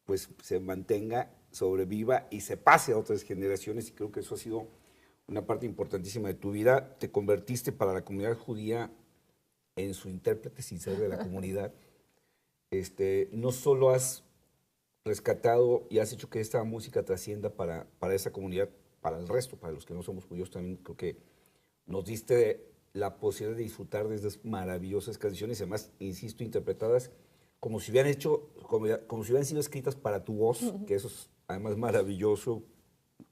S1: pues se mantenga, sobreviva y se pase a otras generaciones, y creo que eso ha sido una parte importantísima de tu vida. Te convertiste para la comunidad judía en su intérprete sincero de la comunidad. No solo has rescatado y has hecho que esta música trascienda para esa comunidad, para el resto, para los que no somos judíos también, creo que nos diste la posibilidad de disfrutar de estas maravillosas canciones, además, insisto, interpretadas como si hubieran como si hubieran sido escritas para tu voz, que eso es además maravilloso,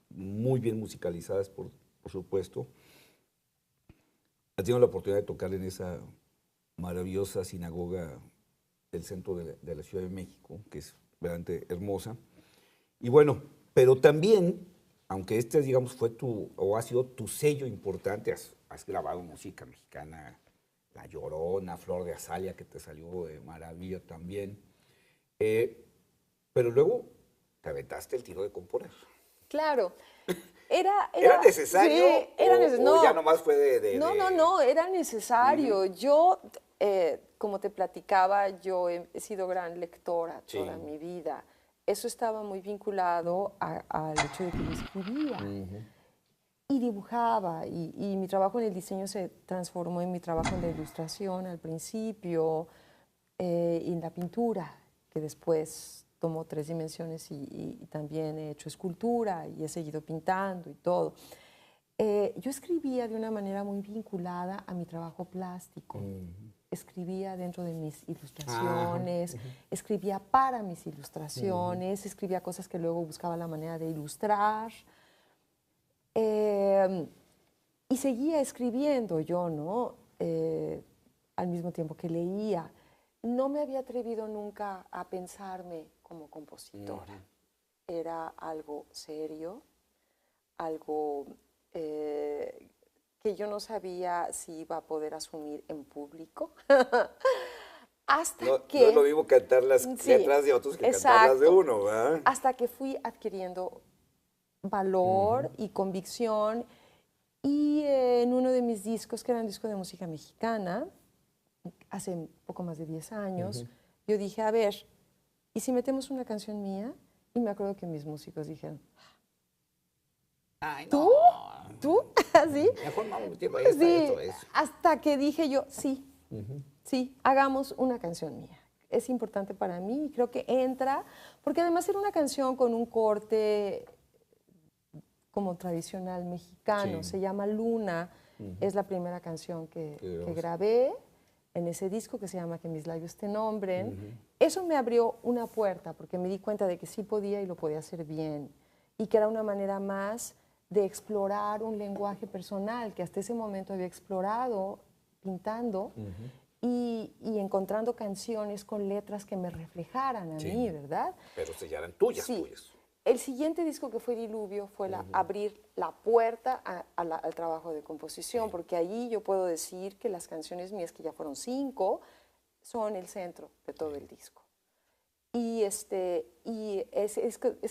S1: muy bien musicalizadas, por supuesto. Has tenido la oportunidad de tocar en esa maravillosa sinagoga del centro de la Ciudad de México, que es verdaderamente hermosa. Y bueno, pero también, aunque este, digamos, fue ha sido tu sello importante, has grabado música mexicana, La Llorona, Flor de Azalea, que te salió de maravilla también. Pero luego te aventaste el tiro de componer.
S2: Claro.
S1: ¿Era necesario?
S2: Sí, era
S1: o ya nomás fue
S2: No, era necesario. Yo, como te platicaba, yo he sido gran lectora toda mi vida. Eso estaba muy vinculado al hecho de que yo escribía. Y dibujaba, y mi trabajo en el diseño se transformó en mi trabajo en la ilustración al principio, y en la pintura, que después tomó 3 dimensiones y también he hecho escultura y he seguido pintando y todo. Yo escribía de una manera muy vinculada a mi trabajo plástico. Escribía dentro de mis ilustraciones, escribía para mis ilustraciones, escribía cosas que luego buscaba la manera de ilustrar. Y seguía escribiendo yo, ¿no? Al mismo tiempo que leía. No me había atrevido nunca a pensarme como compositora. Era algo serio, algo que que yo no sabía si iba a poder asumir en público. Hasta
S1: No,
S2: que...
S1: no es lo mismo cantar las letras de otros que cantarlas de uno, ¿verdad?
S2: Hasta que fui adquiriendo valor y convicción. Y en uno de mis discos, que era un disco de música mexicana, hace poco más de 10 años, yo dije, a ver, ¿y si metemos una canción mía? Y me acuerdo que mis músicos dijeron,
S1: Ay,
S2: ¿tú?
S1: no.
S2: ¿Tú? ¿Así?
S1: Mejor vamos metiendo
S2: Sí,
S1: esto.
S2: hasta que dije yo, sí, sí, hagamos una canción mía. Es importante para mí y creo que entra, porque además era una canción con un corte como tradicional mexicano,
S1: Sí.
S2: se llama Luna, es la primera canción que grabé en ese disco que se llama Que mis labios te nombren. Eso me abrió una puerta porque me di cuenta de que sí podía y lo podía hacer bien y que era una manera más de explorar un lenguaje personal que hasta ese momento había explorado pintando y encontrando canciones con letras que me reflejaran a mí, ¿verdad?
S1: Pero ya eran tuyas.
S2: El siguiente disco que fue Diluvio fue abrir la puerta al trabajo de composición, porque ahí yo puedo decir que las canciones mías, que ya fueron 5, son el centro de todo el disco. Y ese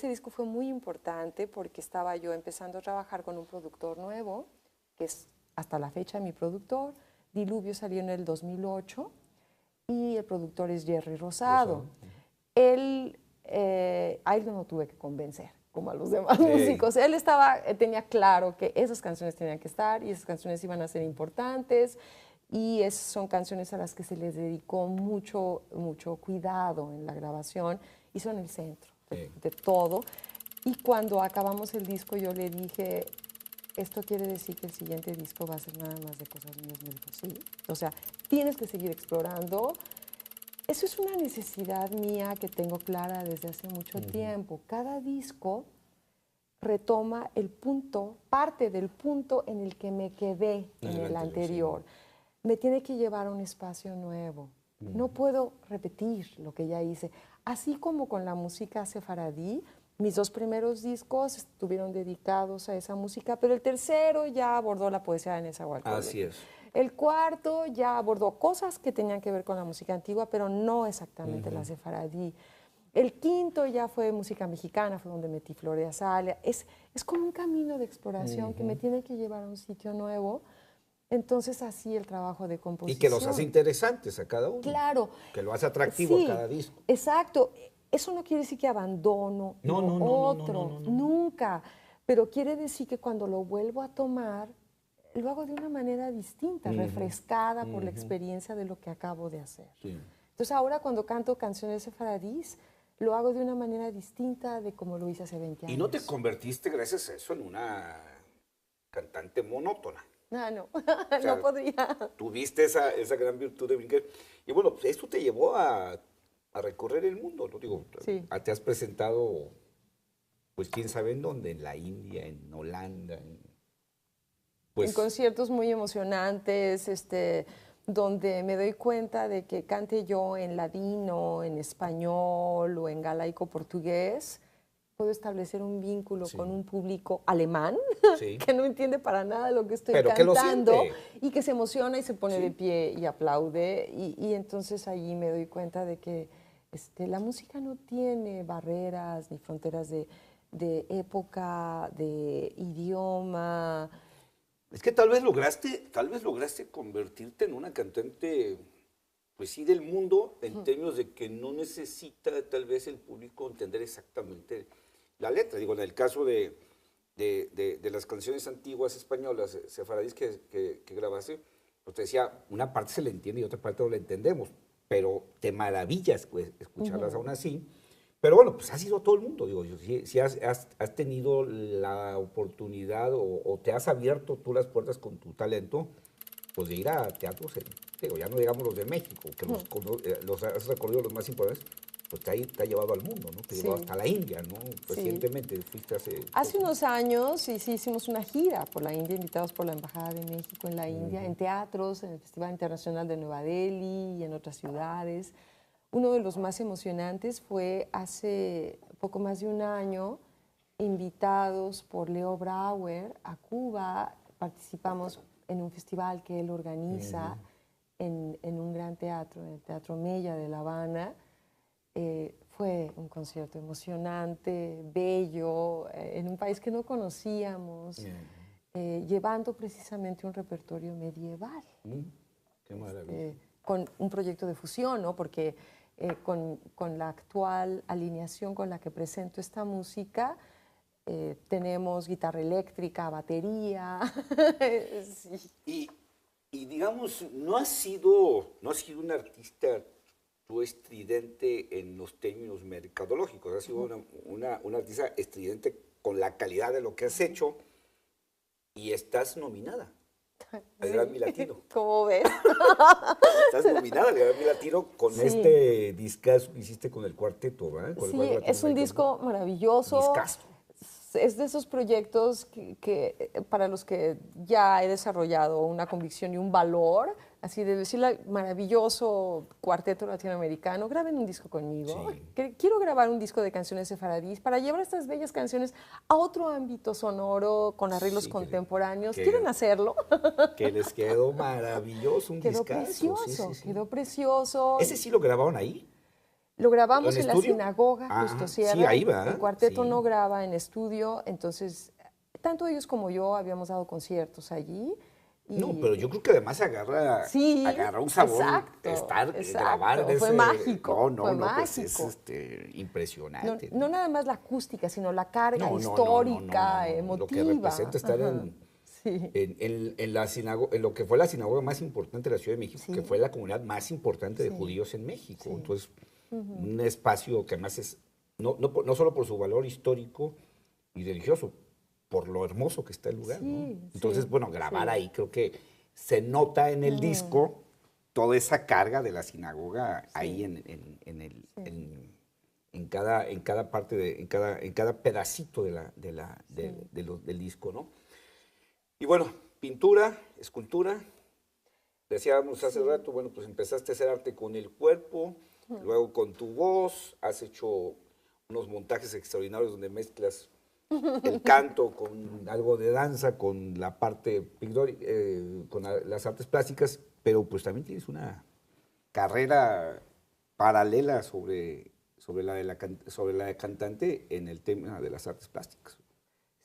S2: disco fue muy importante porque estaba yo empezando a trabajar con un productor nuevo, que es hasta la fecha mi productor. Diluvio salió en el 2008 y el productor es Jerry Rosado. Él, a él no tuve que convencer, como a los demás músicos. Él tenía claro que esas canciones tenían que estar y esas canciones iban a ser importantes y son canciones a las que se les dedicó mucho cuidado en la grabación y son el centro de todo. Y cuando acabamos el disco yo le dije, esto quiere decir que el siguiente disco va a ser nada más de cosas mías. Me dijo, sí. O sea, tienes que seguir explorando. Eso es una necesidad mía que tengo clara desde hace mucho tiempo. Cada disco retoma parte del punto en el que me quedé en el anterior. Me tiene que llevar a un espacio nuevo. No puedo repetir lo que ya hice. Así como con la música sefaradí, mis 2 primeros discos estuvieron dedicados a esa música, pero el tercero ya abordó la poesía de Nezahualcóyotl.
S1: Así es.
S2: El cuarto ya abordó cosas que tenían que ver con la música antigua, pero no exactamente la sefaradí. El quinto ya fue música mexicana, fue donde metí Flor de Azalea. Es como un camino de exploración que me tiene que llevar a un sitio nuevo. Entonces, así el trabajo de composición.
S1: Y que los hace interesantes a cada uno.
S2: Claro.
S1: Que lo hace atractivo a cada disco.
S2: Exacto. Eso no quiere decir que abandono otro, nunca. Pero quiere decir que cuando lo vuelvo a tomar, lo hago de una manera distinta, refrescada por la experiencia de lo que acabo de hacer. Entonces ahora cuando canto canciones sefaradís, lo hago de una manera distinta de como lo hice hace 20 años.
S1: ¿Y no te convertiste gracias a eso en una cantante monótona?
S2: No, no podría.
S1: Tuviste esa gran virtud de brincar. Y bueno, pues esto te llevó a recorrer el mundo, ¿no? Digo, te has presentado, pues quién sabe en dónde, en la India, en Holanda,
S2: en conciertos muy emocionantes, donde me doy cuenta de que cante yo en ladino, en español o en galaico portugués, puedo establecer un vínculo con un público alemán que no entiende para nada lo que estoy cantando y que se emociona y se pone de pie y aplaude. Y entonces allí me doy cuenta de que la música no tiene barreras ni fronteras de época, de idioma.
S1: Es que tal vez lograste convertirte en una cantante, pues sí, del mundo, en términos de que no necesita tal vez el público entender exactamente la letra. Digo, en el caso de las canciones antiguas españolas, sefaradís que grabaste, pues te decía, una parte se le entiende y otra parte no la entendemos, pero te maravillas pues, escucharlas aún así. Pero bueno, pues has ido a todo el mundo, digo, si has tenido la oportunidad o te has abierto tú las puertas con tu talento, pues de ir a teatros, digo, ya no digamos los de México, que los has recorrido los más importantes, pues te ha llevado al mundo, ¿no? Te ha llevado hasta la India, ¿no? Recientemente fuiste
S2: hace unos años hicimos una gira por la India, invitados por la Embajada de México en la India, en teatros, en el Festival Internacional de Nueva Delhi y en otras ciudades. Uno de los más emocionantes fue hace poco más de un año, invitados por Leo Brauer a Cuba. Participamos en un festival que él organiza en un gran teatro, en el Teatro Mella de La Habana. Fue un concierto emocionante, bello, en un país que no conocíamos, llevando precisamente un repertorio medieval.
S1: Qué maravilla.
S2: Con un proyecto de fusión, ¿no? Porque con la actual alineación con la que presento esta música, tenemos guitarra eléctrica, batería.
S1: Sí. Y digamos, no has sido un artista tú estridente en los términos mercadológicos, has sido una artista estridente con la calidad de lo que has hecho y estás nominada al Grammy Latino.
S2: ¿Cómo ves?
S1: Estás nominada al Grammy Latino con este discazo que hiciste con el cuarteto, ¿verdad?
S2: Sí, es un disco maravilloso.
S1: Discazo.
S2: Es de esos proyectos para los que ya he desarrollado una convicción y un valor, así de decirle, maravilloso cuarteto latinoamericano, graben un disco conmigo.
S1: Sí.
S2: Quiero grabar un disco de canciones sefaradís para llevar estas bellas canciones a otro ámbito sonoro, con arreglos contemporáneos. ¿Quieren hacerlo?
S1: Que les quedó maravilloso, un discazo.
S2: Quedó precioso, quedó precioso.
S1: ¿Ese sí lo grabaron ahí?
S2: Lo grabamos en la sinagoga, Justo Sierra.
S1: Sí, ahí va.
S2: El cuarteto no graba en estudio, entonces tanto ellos como yo habíamos dado conciertos allí. Y
S1: no, pero yo creo que además agarra un sabor grabar
S2: fue mágico.
S1: Fue mágico. Pues es impresionante.
S2: No nada más la acústica, sino la carga histórica, emotiva.
S1: Lo que representa estar en la sinagoga, en lo que fue la sinagoga más importante de la Ciudad de México, que fue la comunidad más importante de judíos en México. Entonces, un espacio que además es, no solo por su valor histórico y religioso, por lo hermoso que está el lugar, ¿no? Entonces, bueno, grabar ahí creo que se nota en el disco toda esa carga de la sinagoga ahí en cada parte, en cada pedacito del disco, ¿no? Y bueno, pintura, escultura, decíamos hace rato, bueno, pues empezaste a hacer arte con el cuerpo, luego con tu voz, has hecho unos montajes extraordinarios donde mezclas el canto con algo de danza, con la parte pictórica, con las artes plásticas, pero pues también tienes una carrera paralela sobre la de cantante en el tema de las artes plásticas.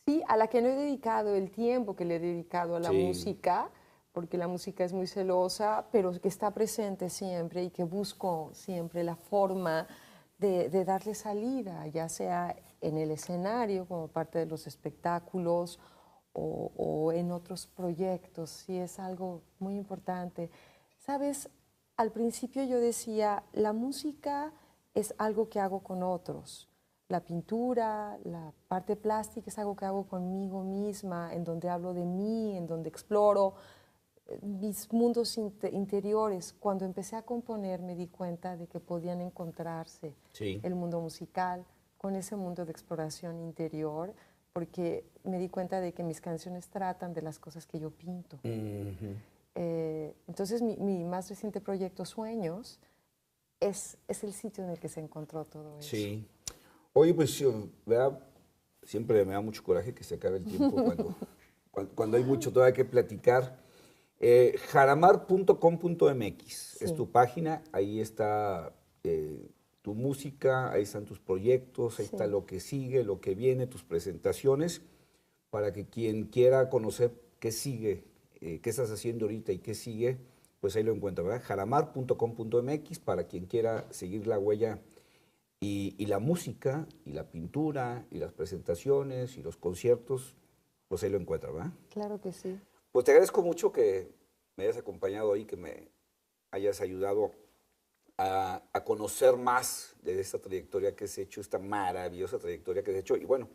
S2: Sí, a la que no he dedicado el tiempo que le he dedicado a la música, porque la música es muy celosa, pero que está presente siempre y que busco siempre la forma de darle salida, ya sea en el escenario como parte de los espectáculos o en otros proyectos. Sí, es algo muy importante. Sabes, al principio yo decía, la música es algo que hago con otros. La pintura, la parte plástica es algo que hago conmigo misma, en donde hablo de mí, en donde exploro mis mundos interiores. Cuando empecé a componer me di cuenta de que podían encontrarse el mundo musical con ese mundo de exploración interior, porque me di cuenta de que mis canciones tratan de las cosas que yo pinto. Entonces mi más reciente proyecto, Sueños, es el sitio en el que se encontró todo eso.
S1: Sí. Oye, pues, ¿verdad? Siempre me da mucho coraje que se acabe el tiempo cuando hay mucho todavía que platicar. Jaramar.com.mx es tu página, ahí está tu música, ahí están tus proyectos, ahí está lo que sigue, lo que viene, tus presentaciones, para que quien quiera conocer qué sigue, qué estás haciendo ahorita y qué sigue, pues ahí lo encuentra, ¿verdad? Jaramar.com.mx para quien quiera seguir la huella y la música, y la pintura, y las presentaciones, y los conciertos, pues ahí lo encuentra, ¿verdad?
S2: Claro que sí.
S1: Pues te agradezco mucho que me hayas acompañado ahí, que me hayas ayudado a conocer más de esta trayectoria que has hecho, esta maravillosa trayectoria que has hecho, y bueno,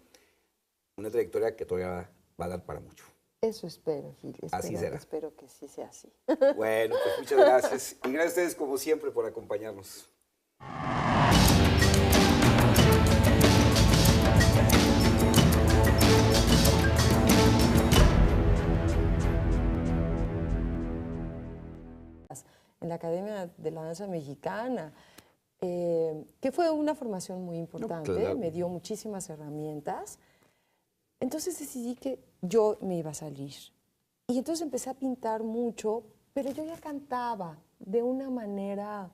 S1: una trayectoria que todavía va a dar para mucho.
S2: Eso espero, Gil.
S1: Así será.
S2: Espero que sí sea así.
S1: Bueno, pues muchas gracias. Y gracias a ustedes, como siempre, por acompañarnos.
S2: En la Academia de la Danza Mexicana, que fue una formación muy importante, me dio muchísimas herramientas. Entonces decidí que yo me iba a salir Y entonces empecé a pintar mucho, pero yo ya cantaba de una manera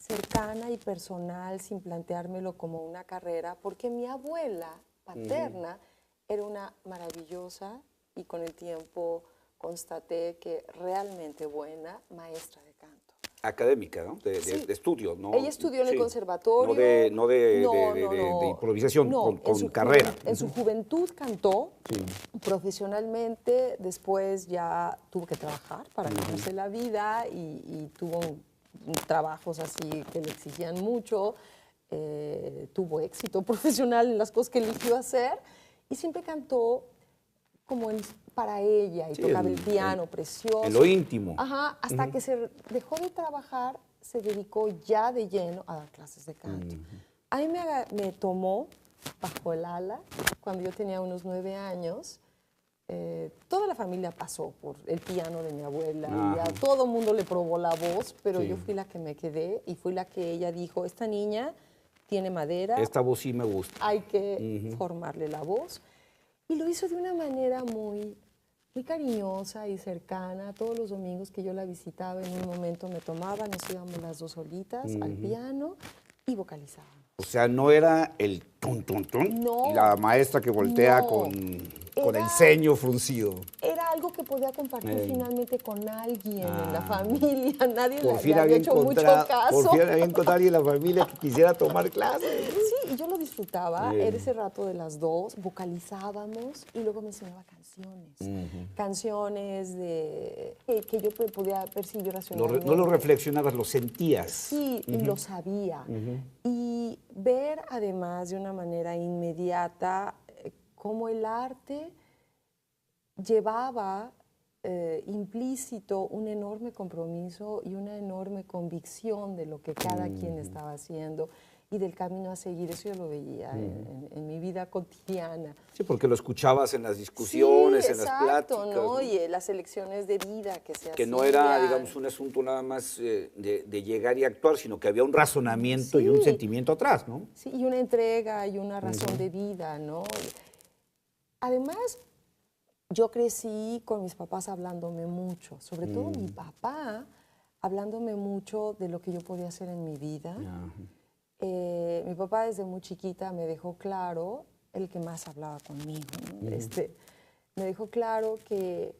S2: cercana y personal, sin planteármelo como una carrera, porque mi abuela paterna era una maravillosa y con el tiempo constaté que realmente buena maestra de canto.
S1: Académica, ¿no?
S2: Sí.
S1: De estudio, ¿no?
S2: Ella estudió en el
S1: Sí.
S2: conservatorio.
S1: No de improvisación,
S2: No,
S1: con carrera.
S2: En su juventud cantó
S1: Sí.
S2: profesionalmente, después ya tuvo que trabajar para ganarse la vida y tuvo trabajos así que le exigían mucho, tuvo éxito profesional en las cosas que eligió hacer y siempre cantó como para ella y
S1: Sí,
S2: tocaba el piano precioso.
S1: En lo íntimo.
S2: Ajá, hasta que se dejó de trabajar, se dedicó ya de lleno a dar clases de canto. A mí me tomó bajo el ala cuando yo tenía unos 9 años. Toda la familia pasó por el piano de mi abuela y a todo mundo le probó la voz, pero yo fui la que me quedé y fui la que ella dijo, esta niña tiene madera.
S1: Esta voz sí me gusta.
S2: Hay que formarle la voz. Y lo hizo de una manera muy cariñosa y cercana. Todos los domingos que yo la visitaba, en un momento me tomaba, nos íbamos las dos solitas al piano y vocalizábamos.
S1: O sea, no era el tun, tun, tun,
S2: No.
S1: y la maestra que voltea
S2: No.
S1: con
S2: Era-
S1: el ceño fruncido.
S2: Era algo que podía compartir
S1: Ey.
S2: finalmente con alguien en la familia. Nadie
S1: Por
S2: le
S1: fin
S2: había hecho mucho caso.
S1: por fin había encontrado a alguien en la familia que quisiera tomar clases.
S2: Sí, y yo lo disfrutaba,
S1: Bien.
S2: era ese rato de las dos, vocalizábamos y luego me enseñaba canciones. Canciones que yo podía percibir racionalmente.
S1: No lo reflexionabas, lo sentías.
S2: Sí, y lo sabía. Y ver además de una manera inmediata cómo el arte llevaba implícito un enorme compromiso y una enorme convicción de lo que cada quien estaba haciendo y del camino a seguir. Eso yo lo veía en mi vida cotidiana.
S1: Sí, porque lo escuchabas en las discusiones,
S2: Sí,
S1: en las
S2: exacto,
S1: pláticas.
S2: ¿no?
S1: ¿no?
S2: Y las elecciones de vida que se
S1: Que
S2: hacían.
S1: no era, digamos, un asunto nada más de llegar y actuar, sino que había un razonamiento y un
S2: Sí.
S1: sentimiento atrás, ¿no?
S2: Sí, y una entrega y una razón de vida, ¿no? Además, yo crecí con mis papás hablándome mucho, sobre todo mi papá hablándome mucho de lo que yo podía hacer en mi vida. Mi papá desde muy chiquita me dejó claro, el que más hablaba conmigo, ¿no? Me dejó claro que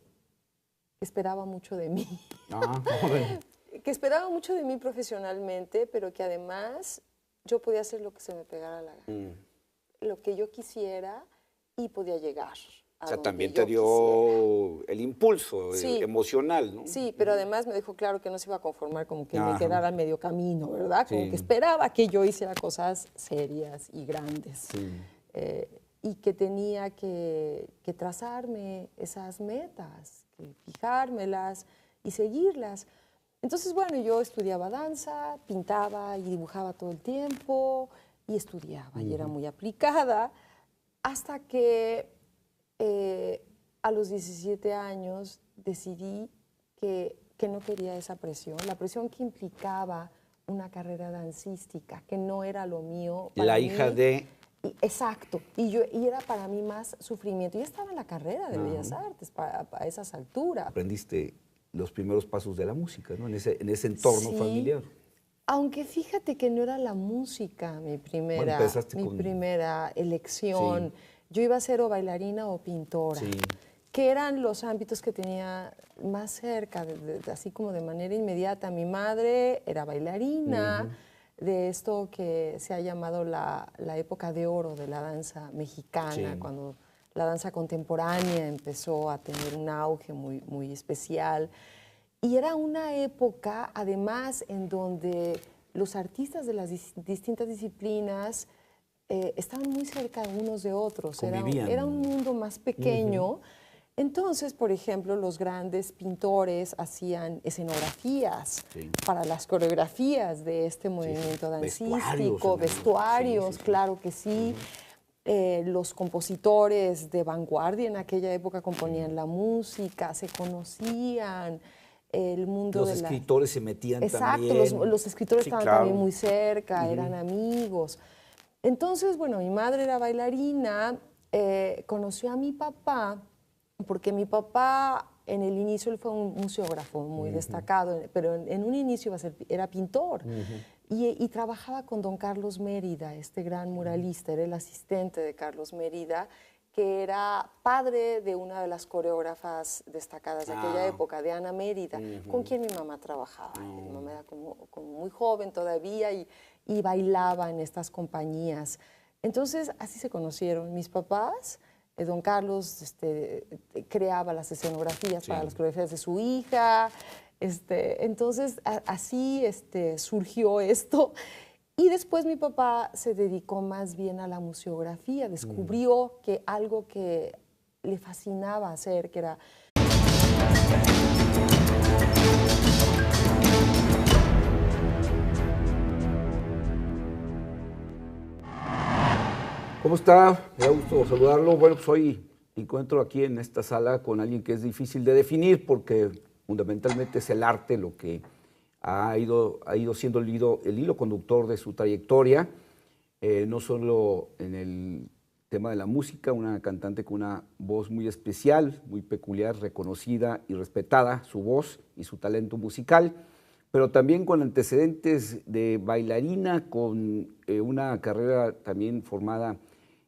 S2: esperaba mucho de mí.
S1: Bueno.
S2: Que esperaba mucho de mí profesionalmente, pero que además yo podía hacer lo que se me pegara la gana, lo que yo quisiera y podía llegar.
S1: O sea,
S2: donde
S1: también
S2: yo
S1: te dio
S2: quisiera.
S1: el impulso
S2: Sí.
S1: emocional, ¿no?
S2: Sí, pero además me dejó claro que no se iba a conformar como que me
S1: Ajá.
S2: quedara a medio camino, ¿verdad? Como
S1: Sí.
S2: que esperaba que yo hiciera cosas serias y grandes. Y que tenía que trazarme esas metas, que fijármelas y seguirlas. Entonces, bueno, yo estudiaba danza, pintaba y dibujaba todo el tiempo y estudiaba y era muy aplicada hasta que a los 17 años decidí que no quería esa presión, la presión que implicaba una carrera dancística, que no era lo mío.
S1: La hija de...
S2: Exacto, y era para mí más sufrimiento. Yo estaba en la carrera de Bellas Artes a esas alturas.
S1: Aprendiste los primeros pasos de la música, ¿no? En ese entorno
S2: Sí,
S1: familiar.
S2: Aunque fíjate que no era la música mi primera elección.
S1: Sí.
S2: Yo iba a ser o bailarina o pintora,
S1: Sí.
S2: que eran los ámbitos que tenía más cerca, así como de manera inmediata. Mi madre era bailarina, de esto que se ha llamado la época de oro de la danza mexicana,
S1: Sí.
S2: cuando la danza contemporánea empezó a tener un auge muy, muy especial. Y era una época, además, en donde los artistas de las distintas disciplinas estaban muy cerca unos de otros.
S1: Convivían.
S2: Era un mundo más pequeño. Entonces, por ejemplo, los grandes pintores hacían escenografías para las coreografías de este movimiento dancístico, vestuarios, claro que sí. Los compositores de vanguardia en aquella época componían la música, se conocían. El mundo
S1: los
S2: de
S1: escritores se metían
S2: Exacto,
S1: también.
S2: los escritores
S1: Sí,
S2: estaban
S1: claro.
S2: también muy cerca, eran amigos. Entonces, bueno, mi madre era bailarina, conoció a mi papá porque mi papá en el inicio él fue un museógrafo muy destacado, pero en un inicio era pintor. Y trabajaba con don Carlos Mérida, este gran muralista, era el asistente de Carlos Mérida, que era padre de una de las coreógrafas destacadas de aquella época, de Ana Mérida, con quien mi mamá trabajaba. Mi mamá era como muy joven todavía y bailaba en estas compañías. Entonces, así se conocieron mis papás. Don Carlos creaba las escenografías para las coreografías de su hija. Entonces, así surgió esto. Y después mi papá se dedicó más bien a la museografía. Descubrió que algo que le fascinaba hacer, que era...
S1: ¿Cómo está? Me da gusto saludarlo. Bueno, pues hoy encuentro aquí en esta sala con alguien que es difícil de definir porque fundamentalmente es el arte lo que ha ido siendo el hilo conductor de su trayectoria, no solo en el tema de la música, una cantante con una voz muy especial, muy peculiar, reconocida y respetada, su voz y su talento musical, pero también con antecedentes de bailarina, con una carrera también formada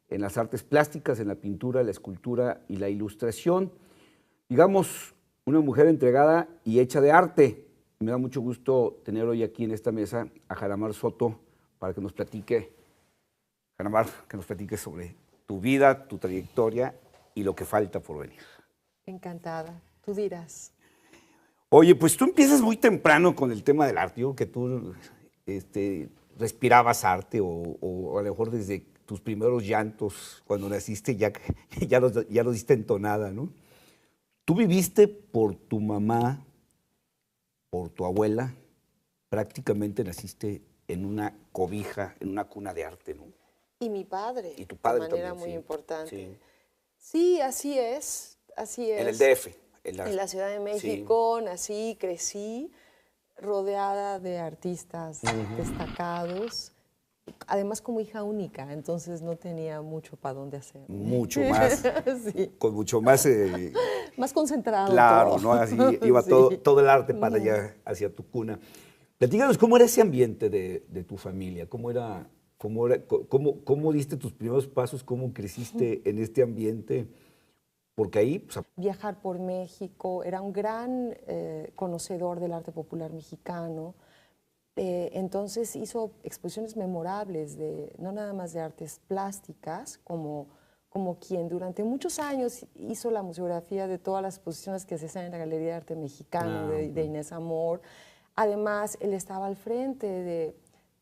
S1: en las artes plásticas, en la pintura, la escultura y la ilustración. Digamos, una mujer entregada y hecha de arte. Me da mucho gusto tener hoy aquí en esta mesa a Jaramar Soto para que nos platique, Jaramar, que nos platique sobre tu vida, tu trayectoria y lo que falta por venir.
S2: Encantada, tú dirás.
S1: Oye, pues tú empiezas muy temprano con el tema del arte. Yo creo que tú respirabas arte o a lo mejor desde tus primeros llantos cuando naciste ya los diste entonada, ¿no? Tú viviste por tu mamá, por tu abuela, prácticamente naciste en una cobija, en una cuna de arte, ¿no?
S2: Y mi padre,
S1: y tu padre
S2: de manera
S1: también,
S2: muy
S1: sí,
S2: importante. Sí, así es, así es.
S1: En el DF.
S2: En la Ciudad de México nací, crecí, rodeada de artistas destacados, además como hija única, entonces no tenía mucho para dónde hacer.
S1: Mucho más, con mucho más...
S2: más concentrado.
S1: Claro,
S2: todo.
S1: ¿no? Así iba todo el arte para allá, hacia tu cuna. Platícanos, ¿cómo era ese ambiente de tu familia? ¿Cómo diste tus primeros pasos? ¿Cómo creciste en este ambiente? Porque ahí... Pues,
S2: viajar por México, era un gran conocedor del arte popular mexicano. Entonces hizo exposiciones memorables, no nada más de artes plásticas, como quien durante muchos años hizo la museografía de todas las exposiciones que se hacían en la Galería de Arte Mexicano de Inés Amor. Además, él estaba al frente de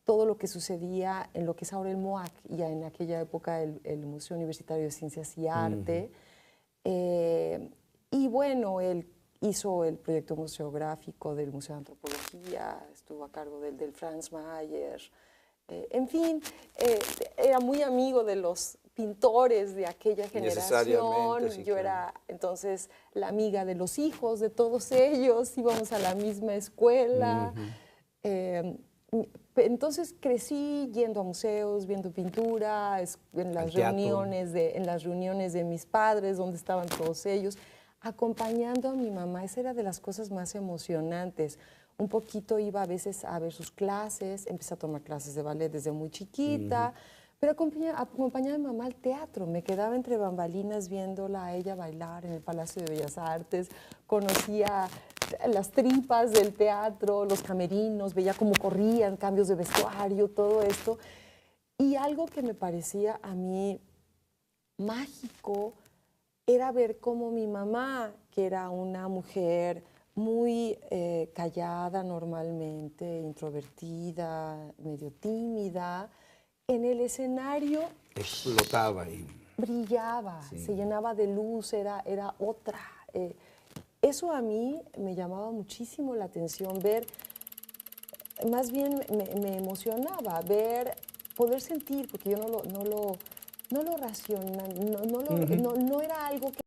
S2: todo lo que sucedía en lo que es ahora el MOAC, y en aquella época el Museo Universitario de Ciencias y Arte. Y bueno, él hizo el proyecto museográfico del Museo de Antropología, estuvo a cargo del Franz Mayer. En fin, era muy amigo de los pintores de aquella generación.
S1: Sí,
S2: yo era entonces la amiga de los hijos de todos ellos, íbamos a la misma escuela. Entonces crecí yendo a museos, viendo pintura, en las reuniones de mis padres, donde estaban todos ellos, acompañando a mi mamá. Esa era de las cosas más emocionantes. Un poquito iba a veces a ver sus clases, empecé a tomar clases de ballet desde muy chiquita, pero acompañaba a mi mamá al teatro. Me quedaba entre bambalinas viéndola a ella bailar en el Palacio de Bellas Artes, conocía las tripas del teatro, los camerinos, veía cómo corrían, cambios de vestuario, todo esto. Y algo que me parecía a mí mágico era ver cómo mi mamá, que era una mujer muy callada normalmente, introvertida, medio tímida, en el escenario
S1: explotaba y
S2: brillaba, se llenaba de luz, era otra. Eso a mí me llamaba muchísimo la atención, ver, más bien me emocionaba, poder sentir, porque yo no lo racionaba, no era algo que